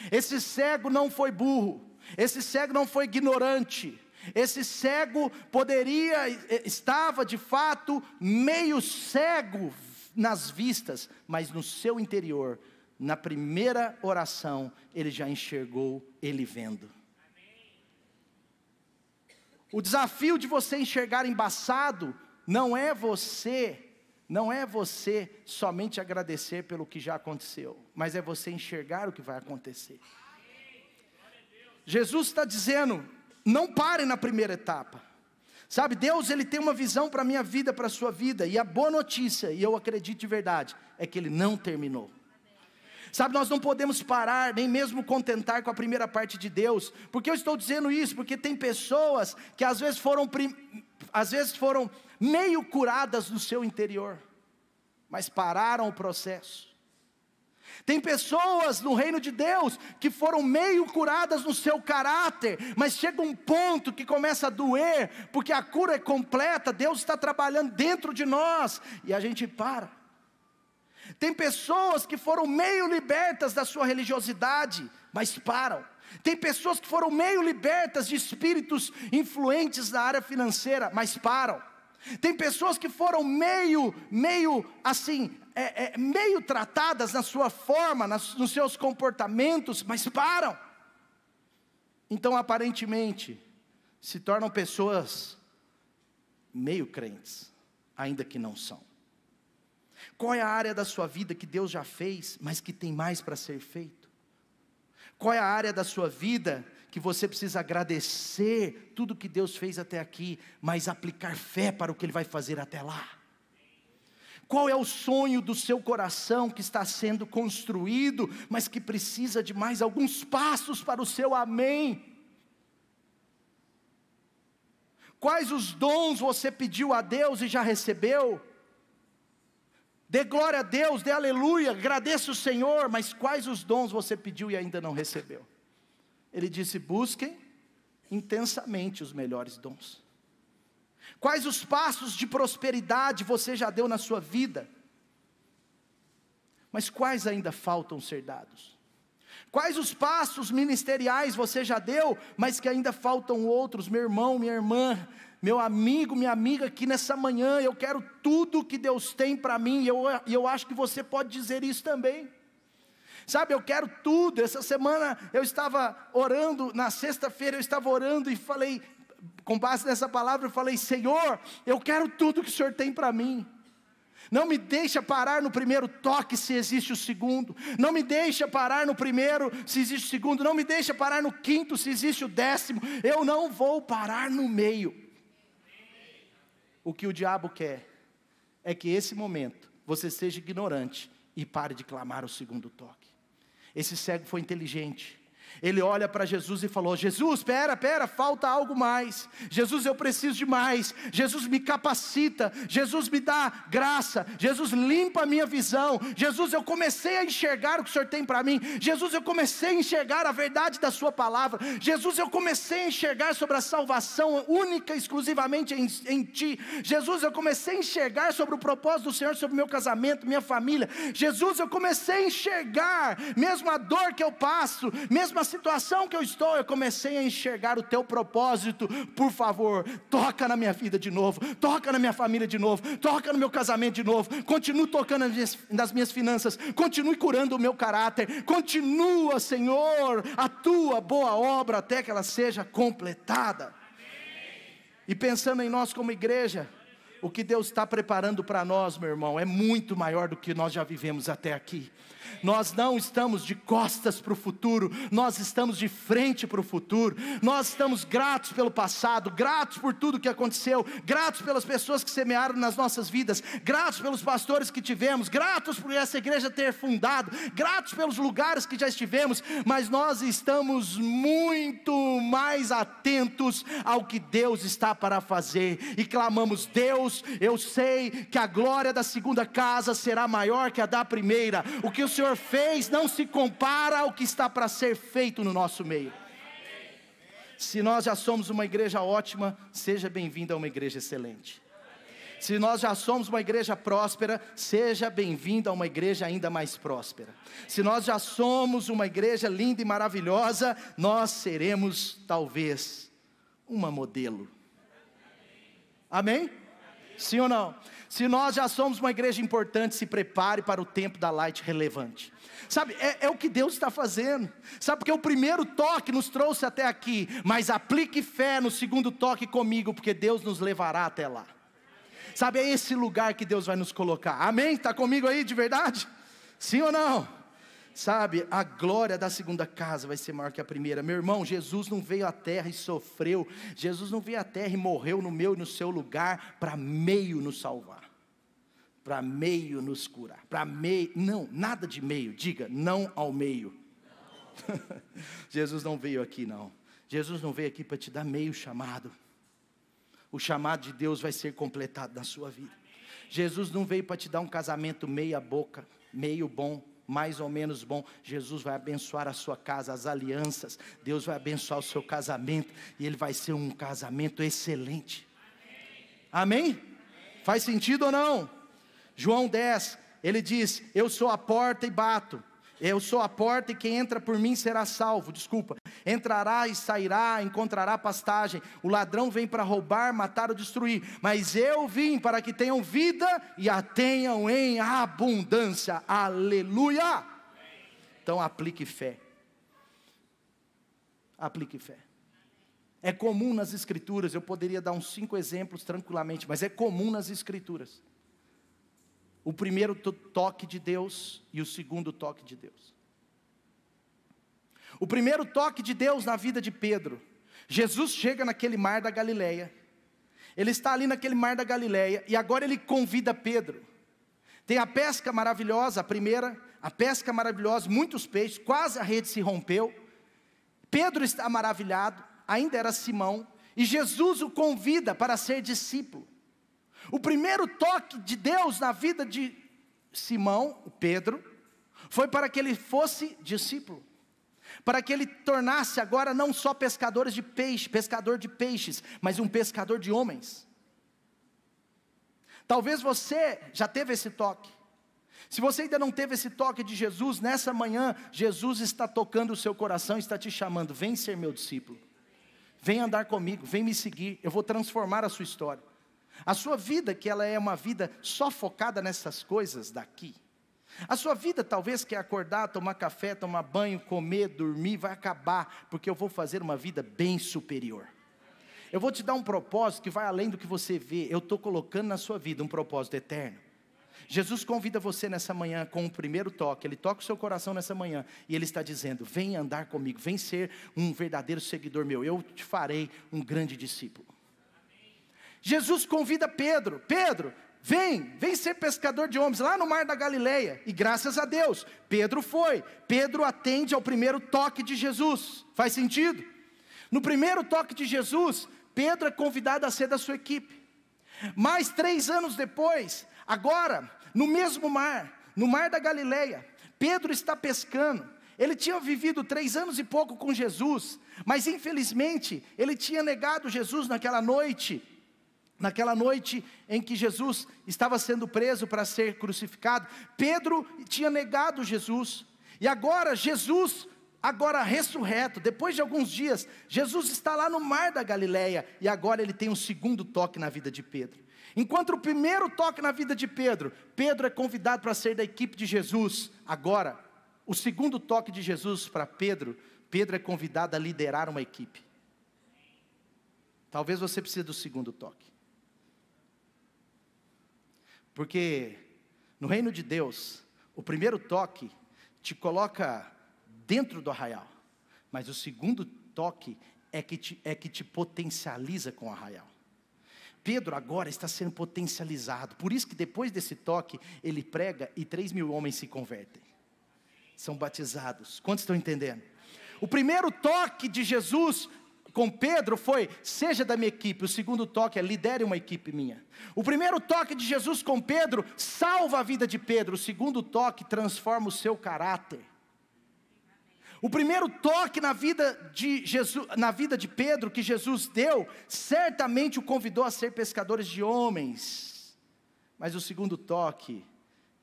Esse cego não foi burro. Esse cego não foi ignorante. Esse cego estava de fato meio cego nas vistas, mas no seu interior, na primeira oração, ele já enxergou ele vendo. O desafio de você enxergar embaçado não é você somente agradecer pelo que já aconteceu, mas é você enxergar o que vai acontecer. Jesus está dizendo: não pare na primeira etapa. Sabe, Deus ele tem uma visão para a minha vida, para a sua vida, e a boa notícia, e eu acredito de verdade, é que Ele não terminou. Sabe, nós não podemos parar, nem mesmo contentar com a primeira parte de Deus. Por que eu estou dizendo isso? Porque tem pessoas que às vezes foram meio curadas no seu interior, mas pararam o processo. Tem pessoas no reino de Deus que foram meio curadas no seu caráter, mas chega um ponto que começa a doer, porque a cura é completa, Deus está trabalhando dentro de nós, e a gente para. Tem pessoas que foram meio libertas da sua religiosidade, mas param. Tem pessoas que foram meio libertas de espíritos influentes na área financeira, mas param. Tem pessoas que foram meio tratadas na sua forma, nos seus comportamentos, mas param. Então aparentemente se tornam pessoas meio crentes, ainda que não são. Qual é a área da sua vida que Deus já fez, mas que tem mais para ser feito? Qual é a área da sua vida que você precisa agradecer tudo que Deus fez até aqui, mas aplicar fé para o que Ele vai fazer até lá? Qual é o sonho do seu coração que está sendo construído, mas que precisa de mais alguns passos para o seu amém? Quais os dons você pediu a Deus e já recebeu? Dê glória a Deus, dê aleluia, agradeça o Senhor, mas quais os dons você pediu e ainda não recebeu? Ele disse: busquem intensamente os melhores dons. Quais os passos de prosperidade você já deu na sua vida? Mas quais ainda faltam ser dados? Quais os passos ministeriais você já deu, mas que ainda faltam outros? Meu irmão, minha irmã, meu amigo, minha amiga, aqui nessa manhã, eu quero tudo que Deus tem para mim, e eu acho que você pode dizer isso também. Sabe, eu quero tudo. Essa semana eu estava orando, na sexta-feira eu estava orando e falei, com base nessa palavra, eu falei: Senhor, eu quero tudo que o Senhor tem para mim. Não me deixa parar no primeiro toque se existe o segundo. Não me deixa parar no primeiro se existe o segundo. Não me deixa parar no quinto se existe o 10º. Eu não vou parar no meio. O que o diabo quer é que esse momento você seja ignorante e pare de clamar o segundo toque. Esse cego foi inteligente. Ele olha para Jesus e falou: Jesus, espera, falta algo mais. Jesus, eu preciso de mais. Jesus, me capacita. Jesus, me dá graça. Jesus, limpa a minha visão. Jesus, eu comecei a enxergar o que o Senhor tem para mim. Jesus, eu comecei a enxergar a verdade da sua palavra. Jesus, eu comecei a enxergar sobre a salvação única, exclusivamente em Ti. Jesus, eu comecei a enxergar sobre o propósito do Senhor, sobre o meu casamento, minha família. Jesus, eu comecei a enxergar, mesmo a dor que eu passo, mesmo a situação que eu estou, eu comecei a enxergar o Teu propósito. Por favor, toca na minha vida de novo, toca na minha família de novo, toca no meu casamento de novo, continue tocando nas minhas finanças, continue curando o meu caráter, continua, Senhor, a Tua boa obra até que ela seja completada. E pensando em nós como igreja, o que Deus está preparando para nós, meu irmão, é muito maior do que nós já vivemos até aqui. Nós não estamos de costas para o futuro, nós estamos de frente para o futuro. Nós estamos gratos pelo passado, gratos por tudo que aconteceu, gratos pelas pessoas que semearam nas nossas vidas, gratos pelos pastores que tivemos, gratos por essa igreja ter fundado, gratos pelos lugares que já estivemos, mas nós estamos muito mais atentos ao que Deus está para fazer, e clamamos: Deus, eu sei que a glória da segunda casa será maior que a da primeira. O que o Senhor fez não se compara ao que está para ser feito no nosso meio. Se nós já somos uma igreja ótima, seja bem-vindo a uma igreja excelente. Se nós já somos uma igreja próspera, seja bem-vindo a uma igreja ainda mais próspera. Se nós já somos uma igreja linda e maravilhosa, nós seremos talvez uma modelo. Amém? Sim ou não? Se nós já somos uma igreja importante, se prepare para o tempo da Light relevante. Sabe, é o que Deus está fazendo. Sabe, porque o primeiro toque nos trouxe até aqui, mas aplique fé no segundo toque comigo, porque Deus nos levará até lá. Sabe, é esse lugar que Deus vai nos colocar. Amém? Está comigo aí de verdade? Sim ou não? Sabe, a glória da segunda casa vai ser maior que a primeira. Meu irmão, Jesus não veio à terra e sofreu. Jesus não veio à terra e morreu no meu e no seu lugar para meio nos salvar, para meio nos curar, para meio, não, nada de meio, diga não ao meio. Não. Jesus não veio aqui não. Jesus não veio aqui para te dar meio chamado. O chamado de Deus vai ser completado na sua vida. Jesus não veio para te dar um casamento meia boca, meio bom, mais ou menos bom. Jesus vai abençoar a sua casa, as alianças. Deus vai abençoar o seu casamento, e ele vai ser um casamento excelente. Amém? Faz sentido ou não? João 10, ele diz: eu sou a porta e bato. Eu sou a porta, e quem entra por mim será salvo. Entrará e sairá, encontrará pastagem. O ladrão vem para roubar, matar ou destruir, mas eu vim para que tenham vida e a tenham em abundância. Aleluia! Então aplique fé. Aplique fé. É comum nas escrituras, eu poderia dar uns 5 exemplos tranquilamente, mas é comum nas escrituras o primeiro toque de Deus e o segundo toque de Deus. O primeiro toque de Deus na vida de Pedro. Jesus chega naquele mar da Galileia. Ele está ali naquele mar da Galileia, e agora ele convida Pedro. Tem a pesca maravilhosa, a primeira, a pesca maravilhosa, muitos peixes, quase a rede se rompeu. Pedro está maravilhado, ainda era Simão, e Jesus o convida para ser discípulo. O primeiro toque de Deus na vida de Simão, o Pedro, foi para que ele fosse discípulo, para que ele tornasse agora não só pescador de peixes, mas um pescador de homens. Talvez você já teve esse toque. Se você ainda não teve esse toque de Jesus, nessa manhã, Jesus está tocando o seu coração, está te chamando: vem ser meu discípulo, vem andar comigo, vem me seguir, eu vou transformar a sua história. A sua vida, que ela é uma vida só focada nessas coisas daqui. A sua vida talvez quer acordar, tomar café, tomar banho, comer, dormir, vai acabar, porque eu vou fazer uma vida bem superior. Eu vou te dar um propósito que vai além do que você vê. Eu estou colocando na sua vida um propósito eterno. Jesus convida você nessa manhã com o primeiro toque. Ele toca o seu coração nessa manhã, e Ele está dizendo: vem andar comigo, vem ser um verdadeiro seguidor meu, eu te farei um grande discípulo. Jesus convida Pedro: Pedro, vem ser pescador de homens, lá no mar da Galileia. E graças a Deus, Pedro foi. Pedro atende ao primeiro toque de Jesus. Faz sentido? No primeiro toque de Jesus, Pedro é convidado a ser da sua equipe. Mais 3 anos depois, agora, no mesmo mar, no mar da Galileia, Pedro está pescando. Ele tinha vivido 3 anos e pouco com Jesus, mas infelizmente, ele tinha negado Jesus naquela noite em que Jesus estava sendo preso para ser crucificado. Pedro tinha negado Jesus, e agora Jesus, ressurreto, depois de alguns dias, Jesus está lá no mar da Galileia, e agora ele tem um segundo toque na vida de Pedro. Enquanto o primeiro toque na vida de Pedro é convidado para ser da equipe de Jesus. Agora, o segundo toque de Jesus para Pedro é convidado a liderar uma equipe. Talvez você precise do segundo toque. Porque no reino de Deus, o primeiro toque te coloca dentro do arraial, mas o segundo toque é que te potencializa com o arraial. Pedro agora está sendo potencializado, por isso que depois desse toque, ele prega e 3.000 homens se convertem, são batizados. Quantos estão entendendo? O primeiro toque de Jesus com Pedro foi: seja da minha equipe. O segundo toque é: lidere uma equipe minha. O primeiro toque de Jesus com Pedro salva a vida de Pedro. O segundo toque transforma o seu caráter. O primeiro toque na vida de Jesus, na vida de Pedro, que Jesus deu, certamente o convidou a ser pescadores de homens. Mas o segundo toque,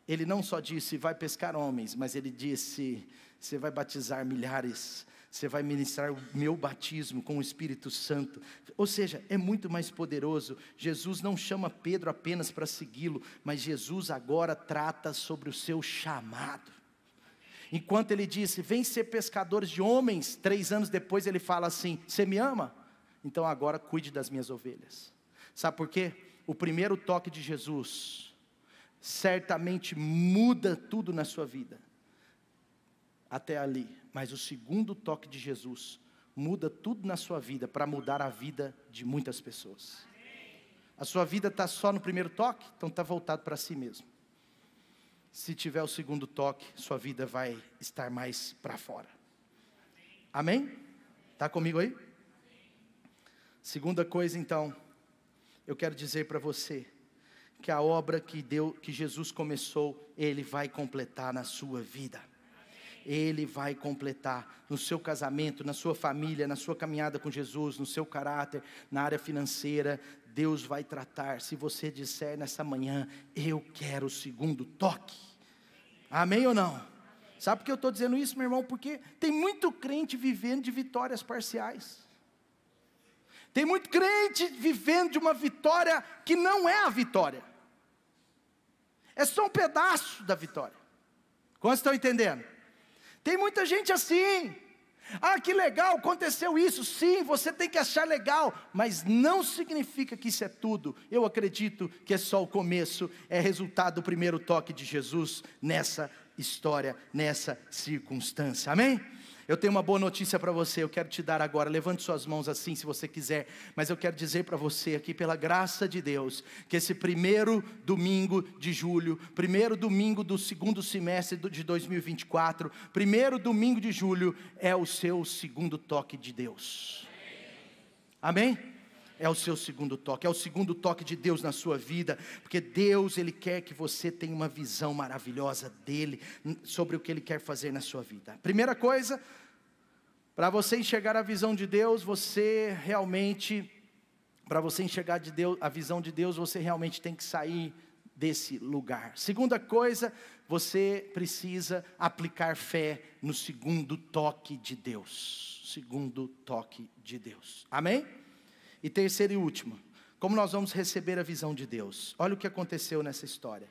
ele não só disse: vai pescar homens, mas ele disse: você vai batizar milhares, você vai ministrar o meu batismo com o Espírito Santo. Ou seja, é muito mais poderoso. Jesus não chama Pedro apenas para segui-lo, mas Jesus agora trata sobre o seu chamado. Enquanto ele disse: vem ser pescadores de homens, 3 anos depois ele fala assim: você me ama? Então agora cuide das minhas ovelhas. Sabe por quê? O primeiro toque de Jesus certamente muda tudo na sua vida, até ali. Mas o segundo toque de Jesus muda tudo na sua vida, para mudar a vida de muitas pessoas. A sua vida está só no primeiro toque, então está voltado para si mesmo. Se tiver o segundo toque, sua vida vai estar mais para fora. Amém? Está comigo aí? Segunda coisa então, eu quero dizer para você, que a obra que Jesus começou, Ele vai completar na sua vida. Ele vai completar no seu casamento, na sua família, na sua caminhada com Jesus, no seu caráter, na área financeira. Deus vai tratar. Se você disser nessa manhã: eu quero o segundo toque. Amém ou não? Sabe por que eu estou dizendo isso, meu irmão? Porque tem muito crente vivendo de vitórias parciais. Tem muito crente vivendo de uma vitória que não é a vitória. É só um pedaço da vitória. Quantos estão entendendo? Tem muita gente assim: ah, que legal, aconteceu isso. Sim, você tem que achar legal, mas não significa que isso é tudo. Eu acredito que é só o começo, é resultado do primeiro toque de Jesus nessa história, nessa circunstância. Amém? Eu tenho uma boa notícia para você, eu quero te dar agora. Levante suas mãos assim se você quiser, mas eu quero dizer para você aqui, pela graça de Deus, que esse primeiro domingo de julho, primeiro domingo do segundo semestre de 2024, primeiro domingo de julho, é o seu segundo toque de Deus. Amém? É o seu segundo toque, é o segundo toque de Deus na sua vida, porque Deus, Ele quer que você tenha uma visão maravilhosa dEle, sobre o que Ele quer fazer na sua vida. Primeira coisa, para você enxergar a visão de Deus, para você enxergar a visão de Deus, você realmente tem que sair desse lugar. Segunda coisa, você precisa aplicar fé no segundo toque de Deus. Segundo toque de Deus. Amém? E terceiro e último, como nós vamos receber a visão de Deus? Olha o que aconteceu nessa história.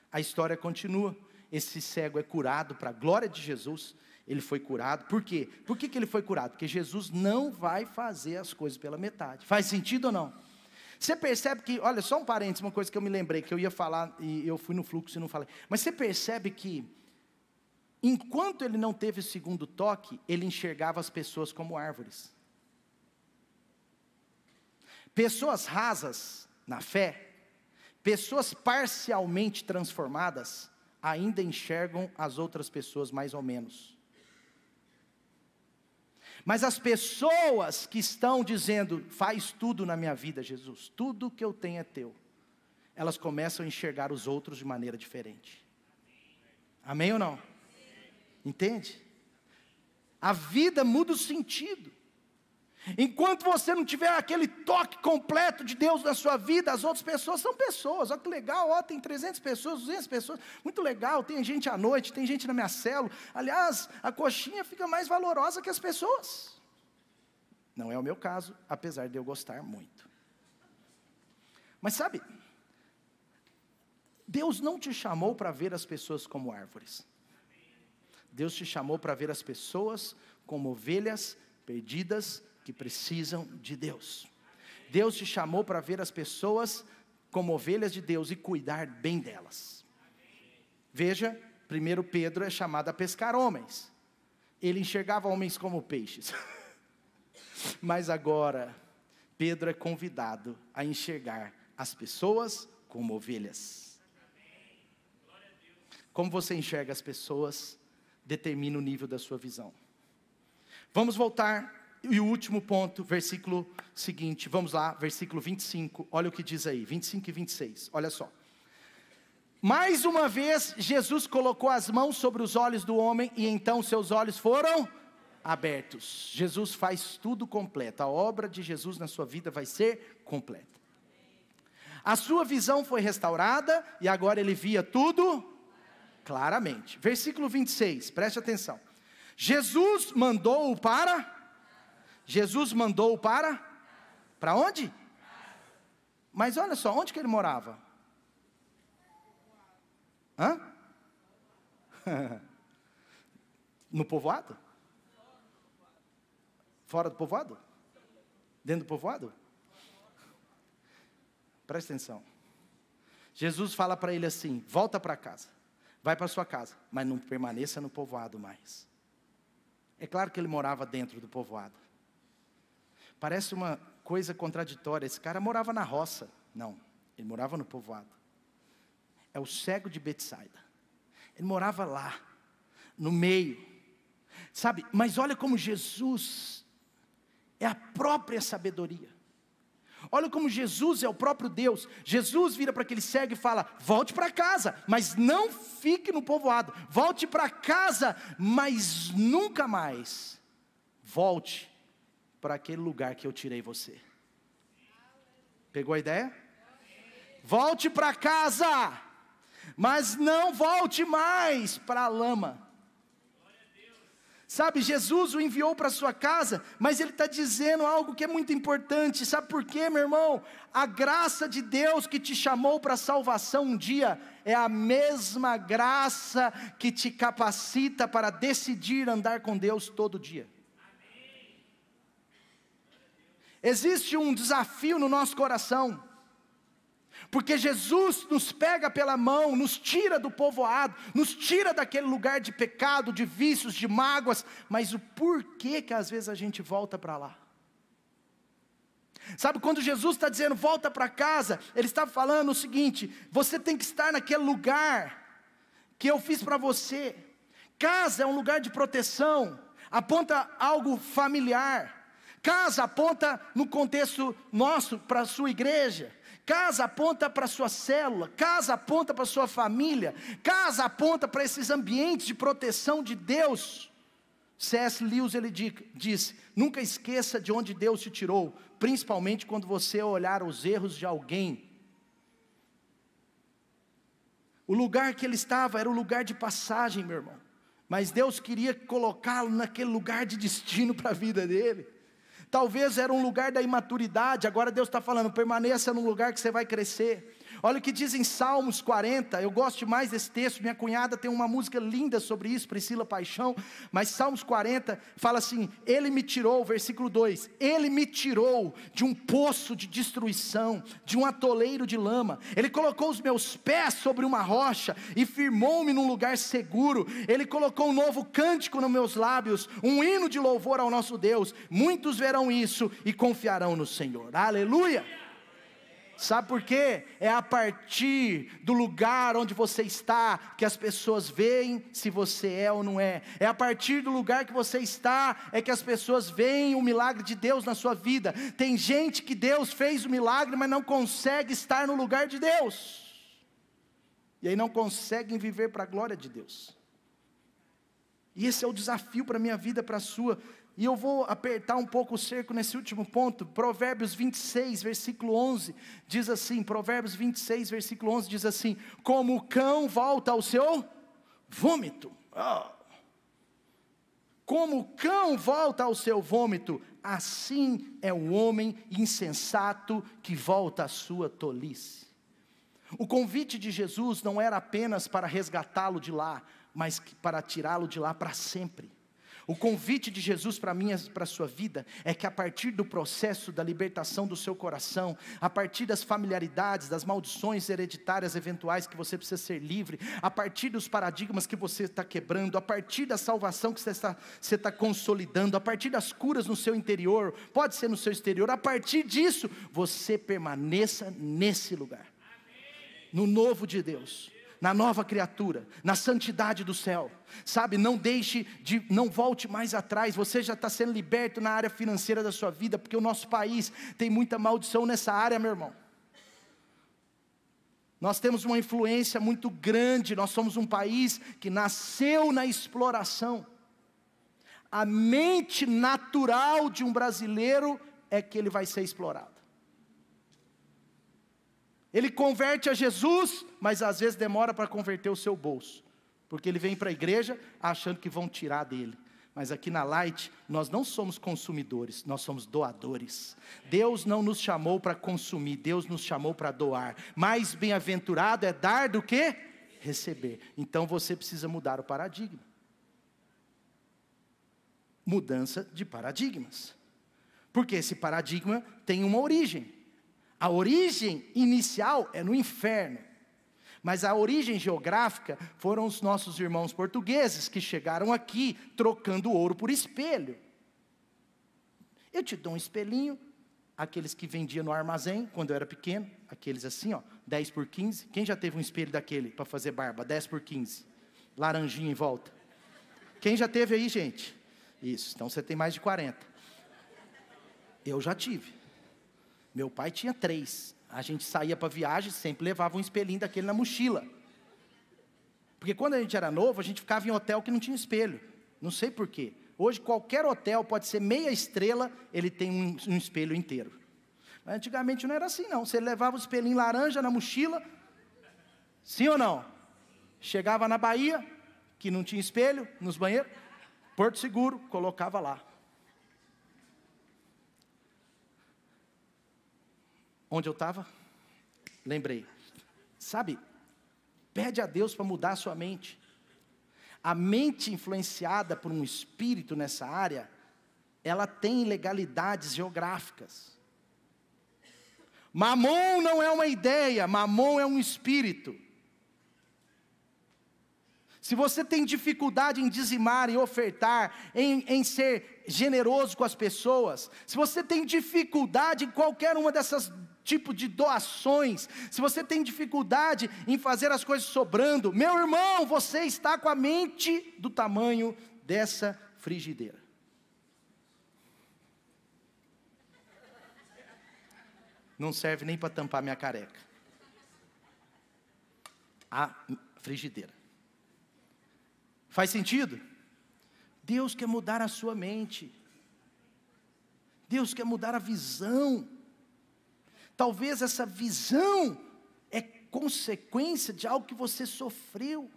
A história continua. Esse cego é curado para a glória de Jesus. Ele foi curado. Por quê? Por que ele foi curado? Porque Jesus não vai fazer as coisas pela metade. Faz sentido ou não? Você percebe que, olha, só um parênteses, uma coisa que eu me lembrei, que eu ia falar, e eu fui no fluxo e não falei. Mas você percebe que, enquanto ele não teve o segundo toque, ele enxergava as pessoas como árvores. Pessoas rasas na fé, pessoas parcialmente transformadas, ainda enxergam as outras pessoas mais ou menos. Mas as pessoas que estão dizendo: faz tudo na minha vida, Jesus, tudo que eu tenho é teu, elas começam a enxergar os outros de maneira diferente. Amém ou não? Entende? A vida muda o sentido. Enquanto você não tiver aquele toque completo de Deus na sua vida, as outras pessoas são pessoas. Olha que legal, ó, tem 300 pessoas, 200 pessoas, muito legal, tem gente à noite, tem gente na minha célula. Aliás, a coxinha fica mais valorosa que as pessoas. Não é o meu caso, apesar de eu gostar muito. Mas sabe, Deus não te chamou para ver as pessoas como árvores. Deus te chamou para ver as pessoas como ovelhas perdidas, que precisam de Deus. Deus te chamou para ver as pessoas como ovelhas de Deus e cuidar bem delas. Veja, 1 Pedro é chamado a pescar homens. Ele enxergava homens como peixes. Mas agora, Pedro é convidado a enxergar as pessoas como ovelhas. Como você enxerga as pessoas, determina o nível da sua visão. Vamos voltar, e o último ponto, versículo seguinte, vamos lá, versículo 25, olha o que diz aí, 25 e 26, olha só. Mais uma vez, Jesus colocou as mãos sobre os olhos do homem, e então seus olhos foram abertos. Jesus faz tudo completo, a obra de Jesus na sua vida vai ser completa. A sua visão foi restaurada, e agora ele via tudo claramente. Versículo 26, preste atenção. Jesus mandou-o para onde? Mas olha só, onde que ele morava? No povoado? Fora do povoado? Dentro do povoado? Presta atenção. Jesus fala para ele assim: volta para casa, vai para sua casa, mas não permaneça no povoado mais. É claro que ele morava dentro do povoado. Parece uma coisa contraditória, esse cara morava na roça. Não, ele morava no povoado. É o cego de Betsaida. Ele morava lá, no meio. Sabe, mas olha como Jesus é a própria sabedoria. Olha como Jesus é o próprio Deus. Jesus vira para aquele cego e fala: volte para casa, mas não fique no povoado. Volte para casa, mas nunca mais volte para aquele lugar que eu tirei você. Pegou a ideia? Volte para casa, mas não volte mais para a lama. Sabe, Jesus o enviou para sua casa, mas ele está dizendo algo que é muito importante. Sabe por quê, meu irmão? A graça de Deus que te chamou para a salvação um dia, é a mesma graça que te capacita para decidir andar com Deus todo dia. Existe um desafio no nosso coração, porque Jesus nos pega pela mão, nos tira do povoado, nos tira daquele lugar de pecado, de vícios, de mágoas, mas o porquê que às vezes a gente volta para lá? Sabe, quando Jesus está dizendo volta para casa, Ele está falando o seguinte: você tem que estar naquele lugar que eu fiz para você. Casa é um lugar de proteção, aponta algo familiar. Casa aponta no contexto nosso para a sua igreja. Casa aponta para a sua célula, casa aponta para a sua família, casa aponta para esses ambientes de proteção de Deus. C.S. Lewis ele diz: nunca esqueça de onde Deus te tirou, principalmente quando você olhar os erros de alguém. O lugar que ele estava era o lugar de passagem, meu irmão, mas Deus queria colocá-lo naquele lugar de destino para a vida dele. Talvez era um lugar da imaturidade, agora Deus está falando: permaneça num lugar que você vai crescer. Olha o que diz em Salmos 40, eu gosto demais desse texto, minha cunhada tem uma música linda sobre isso, Priscila Paixão, mas Salmos 40 fala assim: Ele me tirou, versículo 2, Ele me tirou de um poço de destruição, de um atoleiro de lama, Ele colocou os meus pés sobre uma rocha, e firmou-me num lugar seguro, Ele colocou um novo cântico nos meus lábios, um hino de louvor ao nosso Deus, muitos verão isso e confiarão no Senhor, aleluia. Sabe por quê? É a partir do lugar onde você está que as pessoas veem se você é ou não é. É a partir do lugar que você está é que as pessoas veem o milagre de Deus na sua vida. Tem gente que Deus fez o milagre, mas não consegue estar no lugar de Deus. E aí não conseguem viver para a glória de Deus. E esse é o desafio para a minha vida, para a sua. E eu vou apertar um pouco o cerco nesse último ponto. Provérbios 26, versículo 11, diz assim, Provérbios 26, versículo 11, diz assim: como o cão volta ao seu vômito. Como o cão volta ao seu vômito, assim é o homem insensato que volta à sua tolice. O convite de Jesus não era apenas para resgatá-lo de lá, mas para tirá-lo de lá para sempre. O convite de Jesus para mim e para a sua vida é que a partir do processo da libertação do seu coração, a partir das familiaridades, das maldições hereditárias eventuais que você precisa ser livre, a partir dos paradigmas que você está quebrando, a partir da salvação que você está consolidando, a partir das curas no seu interior, pode ser no seu exterior, a partir disso, você permaneça nesse lugar, no novo de Deus, na nova criatura, na santidade do céu, sabe, não volte mais atrás. Você já está sendo liberto na área financeira da sua vida, porque o nosso país tem muita maldição nessa área, meu irmão. Nós temos uma influência muito grande, nós somos um país que nasceu na exploração. A mente natural de um brasileiro é que ele vai ser explorado. Ele converte a Jesus, mas às vezes demora para converter o seu bolso, porque ele vem para a igreja achando que vão tirar dele. Mas aqui na Light, nós não somos consumidores, nós somos doadores. Deus não nos chamou para consumir, Deus nos chamou para doar. Mais bem-aventurado é dar do que receber. Então você precisa mudar o paradigma. Mudança de paradigmas. Porque esse paradigma tem uma origem. A origem inicial é no inferno, mas a origem geográfica foram os nossos irmãos portugueses que chegaram aqui trocando ouro por espelho. Eu te dou um espelhinho, aqueles que vendiam no armazém quando eu era pequeno, aqueles assim, ó, 10 por 15. Quem já teve um espelho daquele para fazer barba, 10 por 15, laranjinha em volta? Quem já teve aí, gente? Isso, então você tem mais de 40. Eu já tive. Meu pai tinha 3. A gente saía para viagem, sempre levava um espelhinho daquele na mochila. Porque quando a gente era novo, a gente ficava em hotel que não tinha espelho. Não sei porquê. Hoje qualquer hotel, pode ser meia estrela, ele tem um espelho inteiro. Mas antigamente não era assim não. Você levava o espelhinho laranja na mochila. Sim ou não? Chegava na Bahia, que não tinha espelho, nos banheiros. Porto Seguro, colocava lá. Onde eu estava? Lembrei. Sabe, pede a Deus para mudar a sua mente. A mente influenciada por um espírito nessa área, ela tem ilegalidades geográficas. Mamon não é uma ideia, Mamon é um espírito. Se você tem dificuldade em dizimar, em ofertar, em ser generoso com as pessoas, se você tem dificuldade em qualquer uma dessas tipo de doações, se você tem dificuldade em fazer as coisas sobrando, meu irmão, você está com a mente do tamanho dessa frigideira. Não serve nem para tampar minha careca. A frigideira. Faz sentido? Deus quer mudar a sua mente. Deus quer mudar a visão. Talvez essa visão é consequência de algo que você sofreu.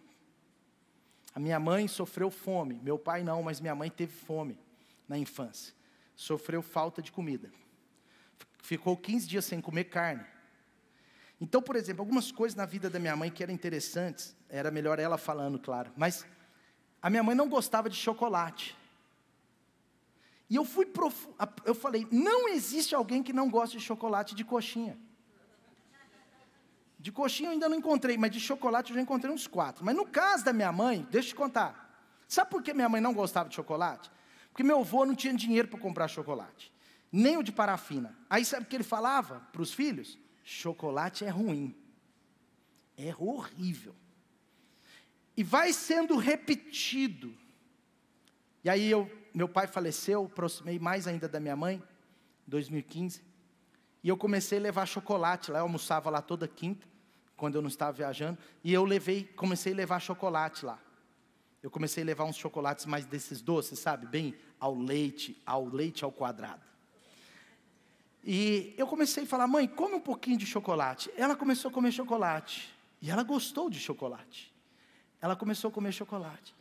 A minha mãe sofreu fome. Meu pai não, mas minha mãe teve fome na infância. Sofreu falta de comida. Ficou 15 dias sem comer carne. Então, por exemplo, algumas coisas na vida da minha mãe que eram interessantes. Era melhor ela falando, claro. Mas a minha mãe não gostava de chocolate. E eu falei, não existe alguém que não goste de chocolate de coxinha. De coxinha eu ainda não encontrei, mas de chocolate eu já encontrei uns 4. Mas no caso da minha mãe, deixa eu te contar. Sabe por que minha mãe não gostava de chocolate? Porque meu avô não tinha dinheiro para comprar chocolate. Nem o de parafina. Aí sabe o que ele falava para os filhos? Chocolate é ruim. É horrível. E vai sendo repetido. E aí meu pai faleceu, aproximei mais ainda da minha mãe, em 2015. E eu comecei a levar chocolate lá, eu almoçava lá toda quinta, quando eu não estava viajando. E eu comecei a levar chocolate lá. Eu comecei a levar uns chocolates mais desses doces, sabe? Bem ao leite ao quadrado. E eu comecei a falar, mãe, come um pouquinho de chocolate. Ela começou a comer chocolate. E ela gostou de chocolate. Ela começou a comer chocolate.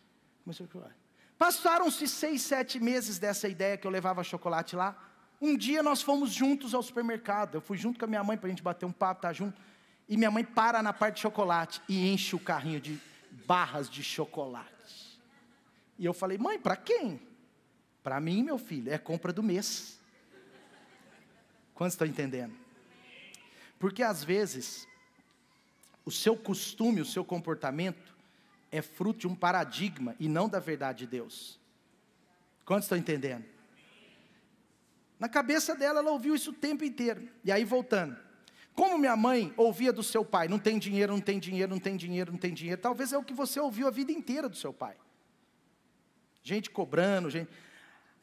Passaram-se 6, 7 meses dessa ideia que eu levava chocolate lá. Um dia nós fomos juntos ao supermercado. Eu fui junto com a minha mãe para a gente bater um papo, tá junto. E minha mãe para na parte de chocolate e enche o carrinho de barras de chocolate. E eu falei, mãe, para quem? Para mim, meu filho, é compra do mês. Quantos estão entendendo? Porque às vezes, o seu costume, o seu comportamento, é fruto de um paradigma e não da verdade de Deus. Quantos estão entendendo? Na cabeça dela, ela ouviu isso o tempo inteiro. E aí voltando, como minha mãe ouvia do seu pai, não tem dinheiro, não tem dinheiro, não tem dinheiro, não tem dinheiro, talvez é o que você ouviu a vida inteira do seu pai. Gente cobrando, gente...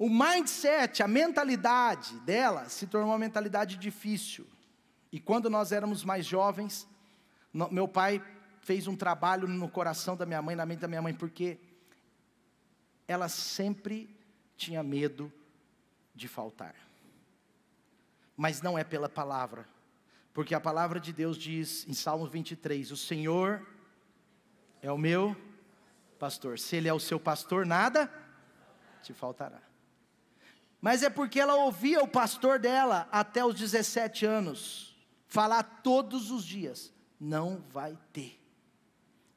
O mindset, a mentalidade dela se tornou uma mentalidade difícil. E quando nós éramos mais jovens, meu pai fez um trabalho no coração da minha mãe, na mente da minha mãe, porque ela sempre tinha medo de faltar. Mas não é pela palavra, porque a palavra de Deus diz em Salmos 23, o Senhor é o meu pastor, se Ele é o seu pastor, nada te faltará. Mas é porque ela ouvia o pastor dela até os 17 anos, falar todos os dias, não vai ter.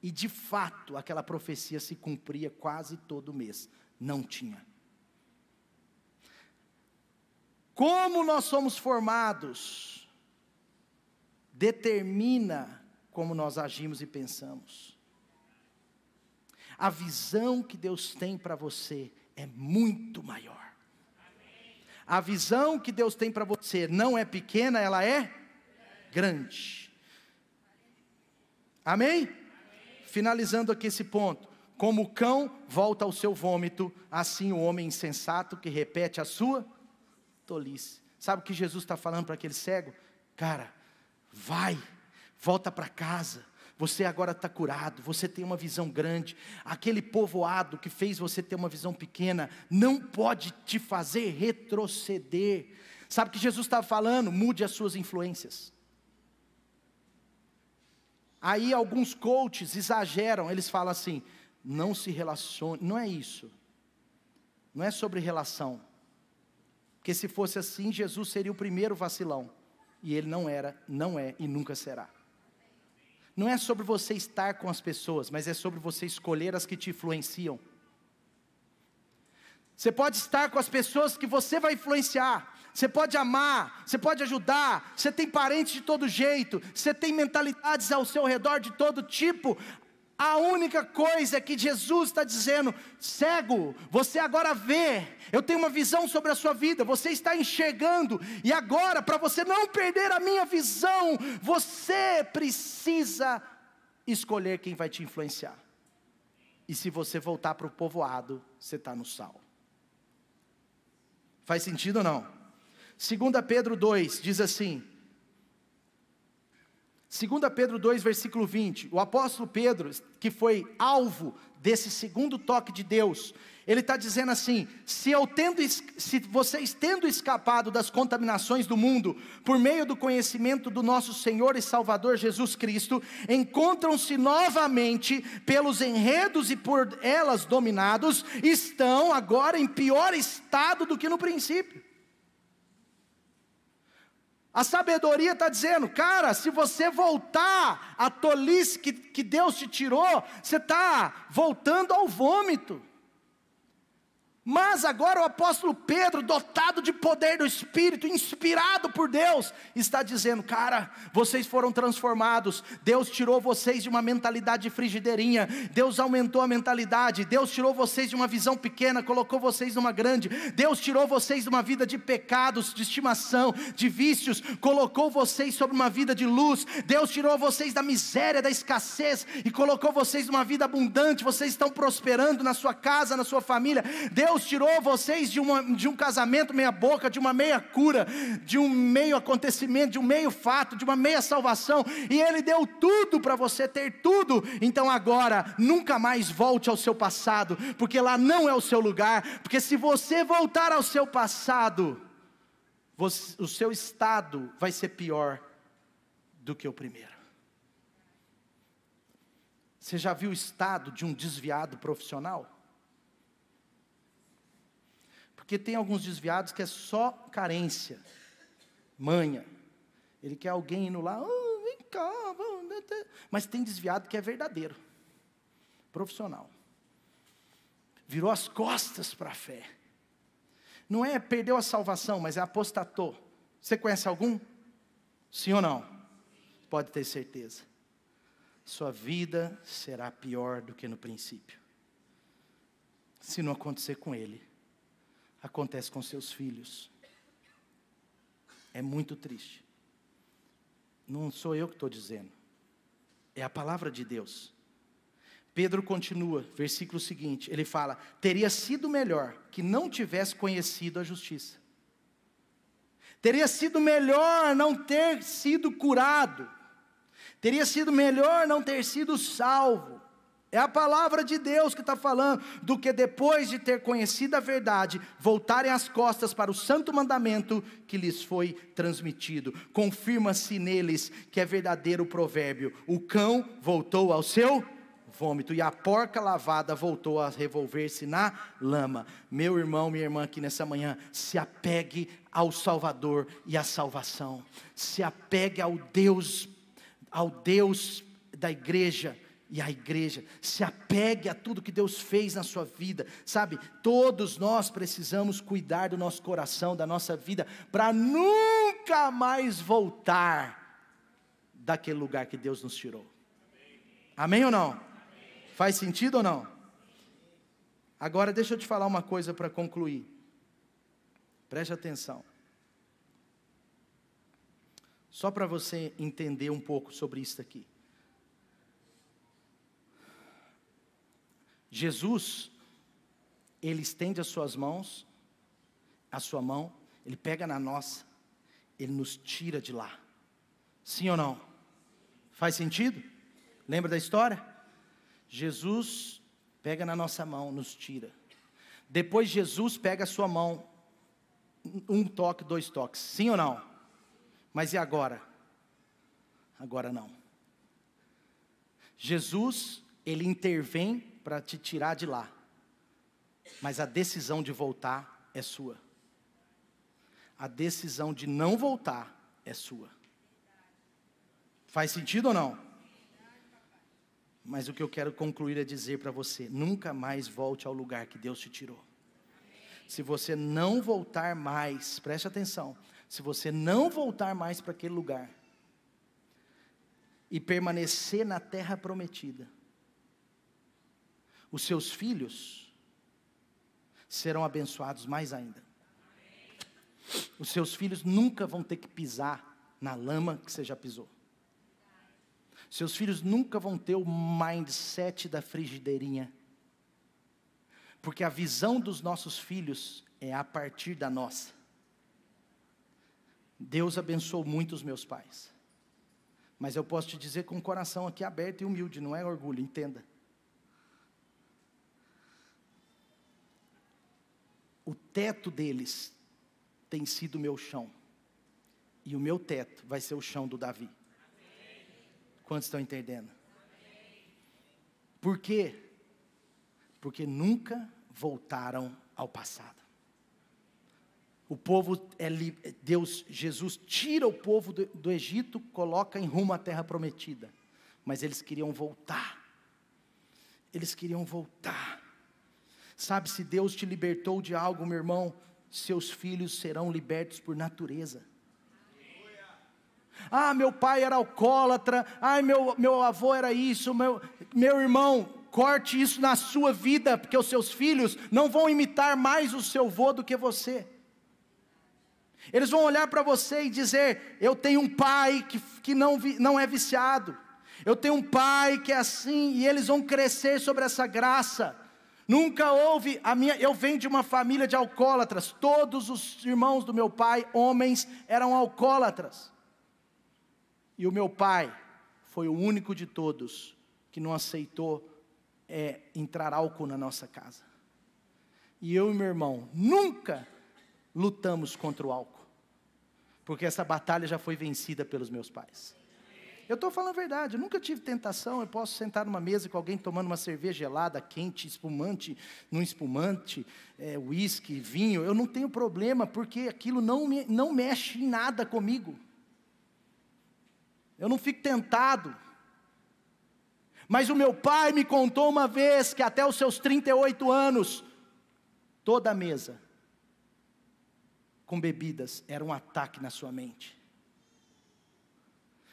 E de fato, aquela profecia se cumpria quase todo mês, não tinha. Como nós somos formados, determina como nós agimos e pensamos. A visão que Deus tem para você é muito maior. A visão que Deus tem para você não é pequena, ela é grande. Amém? Finalizando aqui esse ponto. Como o cão volta ao seu vômito, assim o homem insensato que repete a sua tolice. Sabe o que Jesus está falando para aquele cego? Cara, vai, volta para casa. Você agora está curado, você tem uma visão grande. Aquele povoado que fez você ter uma visão pequena, não pode te fazer retroceder. Sabe o que Jesus estava falando? Mude as suas influências. Aí alguns coaches exageram, eles falam assim, não se relacione, não é isso. Não é sobre relação. Porque se fosse assim, Jesus seria o primeiro vacilão. E ele não era, não é e nunca será. Não é sobre você estar com as pessoas, mas é sobre você escolher as que te influenciam. Você pode estar com as pessoas que você vai influenciar. Você pode amar, você pode ajudar. Você tem parentes de todo jeito. Você tem mentalidades ao seu redor de todo tipo. A única coisa é que Jesus está dizendo, cego, você agora vê, eu tenho uma visão sobre a sua vida, você está enxergando, e agora, para você não perder a minha visão, você precisa escolher quem vai te influenciar. E se você voltar para o povoado, você está no sal. Faz sentido ou não? 2 Pedro 2, diz assim, 2 Pedro 2, versículo 20, o apóstolo Pedro, que foi alvo desse segundo toque de Deus, ele está dizendo assim, se vocês tendo escapado das contaminações do mundo, por meio do conhecimento do nosso Senhor e Salvador Jesus Cristo, encontram-se novamente pelos enredos e por elas dominados, estão agora em pior estado do que no princípio. A sabedoria está dizendo, cara, se você voltar à tolice que Deus te tirou, você está voltando ao vômito. Mas agora o apóstolo Pedro, dotado de poder do Espírito, inspirado por Deus, está dizendo, cara, vocês foram transformados, Deus tirou vocês de uma mentalidade de frigideirinha, Deus aumentou a mentalidade, Deus tirou vocês de uma visão pequena, colocou vocês numa grande, Deus tirou vocês de uma vida de pecados, de estimação, de vícios, colocou vocês sobre uma vida de luz, Deus tirou vocês da miséria, da escassez, e colocou vocês numa vida abundante, vocês estão prosperando na sua casa, na sua família, Deus tirou vocês de um casamento meia boca, de uma meia cura, de um meio acontecimento, de um meio fato, de uma meia salvação, e Ele deu tudo para você ter tudo. Então agora, nunca mais volte ao seu passado, porque lá não é o seu lugar, porque se você voltar ao seu passado, o seu estado vai ser pior do que o primeiro. Você já viu o estado de um desviado profissional? Porque tem alguns desviados que é só carência, manha. Ele quer alguém indo lá, vem cá, mas tem desviado que é verdadeiro, profissional. Virou as costas para a fé. Não é perdeu a salvação, mas é apostatou. Você conhece algum? Sim ou não? Pode ter certeza. Sua vida será pior do que no princípio. Se não acontecer com ele, acontece com seus filhos. É muito triste. Não sou eu que estou dizendo. É a palavra de Deus. Pedro continua, versículo seguinte, ele fala: teria sido melhor que não tivesse conhecido a justiça. Teria sido melhor não ter sido curado. Teria sido melhor não ter sido salvo. É a palavra de Deus que está falando, do que depois de ter conhecido a verdade, voltarem as costas para o santo mandamento que lhes foi transmitido. Confirma-se neles que é verdadeiro o provérbio: o cão voltou ao seu vômito, e a porca lavada voltou a revolver-se na lama. Meu irmão, minha irmã, aqui nessa manhã, se apegue ao Salvador e à salvação. Se apegue ao Deus da igreja e à igreja. Se apegue a tudo que Deus fez na sua vida. Sabe, todos nós precisamos cuidar do nosso coração, da nossa vida, para nunca mais voltar daquele lugar que Deus nos tirou. Amém ou não? Faz sentido ou não? Agora deixa eu te falar uma coisa para concluir. Preste atenção. Só para você entender um pouco sobre isso aqui. Jesus, ele estende as suas mãos, a sua mão, ele pega na nossa, ele nos tira de lá. Sim ou não? Faz sentido? Lembra da história? Jesus pega na nossa mão, nos tira. Depois Jesus pega a sua mão, um toque, 2 toques. Sim ou não? Mas e agora? Agora não. Jesus, ele intervém para te tirar de lá. Mas a decisão de voltar é sua. A decisão de não voltar é sua. Faz sentido ou não? Mas o que eu quero concluir é dizer para você: nunca mais volte ao lugar que Deus te tirou. Se você não voltar mais, preste atenção, se você não voltar mais para aquele lugar, e permanecer na terra prometida, os seus filhos serão abençoados mais ainda. Os seus filhos nunca vão ter que pisar na lama que você já pisou. Seus filhos nunca vão ter o mindset da frigideirinha. Porque a visão dos nossos filhos é a partir da nossa. Deus abençoou muito os meus pais. Mas eu posso te dizer com o coração aqui aberto e humilde, não é orgulho, entenda. O teto deles tem sido o meu chão. E o meu teto vai ser o chão do Davi. Quantos estão entendendo? Por quê? Porque nunca voltaram ao passado. O povo, Deus, Jesus tira o povo do Egito, coloca em rumo à terra prometida. Mas eles queriam voltar. Eles queriam voltar. Sabe, se Deus te libertou de algo, meu irmão, seus filhos serão libertos por natureza. Ah, meu pai era alcoólatra, ai, meu avô era isso, meu irmão, corte isso na sua vida, porque os seus filhos não vão imitar mais o seu avô do que você. Eles vão olhar para você e dizer: eu tenho um pai que não é viciado, eu tenho um pai que é assim, e eles vão crescer sobre essa graça. Nunca houve, eu venho de uma família de alcoólatras, todos os irmãos do meu pai, homens, eram alcoólatras. E o meu pai foi o único de todos que não aceitou entrar álcool na nossa casa. E eu e meu irmão nunca lutamos contra o álcool, porque essa batalha já foi vencida pelos meus pais. Eu estou falando a verdade, eu nunca tive tentação. Eu posso sentar numa mesa com alguém tomando uma cerveja gelada, quente, espumante, uísque, vinho. Eu não tenho problema, porque aquilo não mexe em nada comigo. Eu não fico tentado. Mas o meu pai me contou uma vez que até os seus 38 anos, toda a mesa com bebidas, era um ataque na sua mente.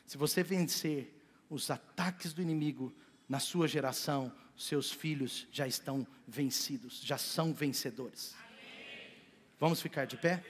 Se você vencer os ataques do inimigo na sua geração, seus filhos já estão vencidos, já são vencedores. Vamos ficar de pé?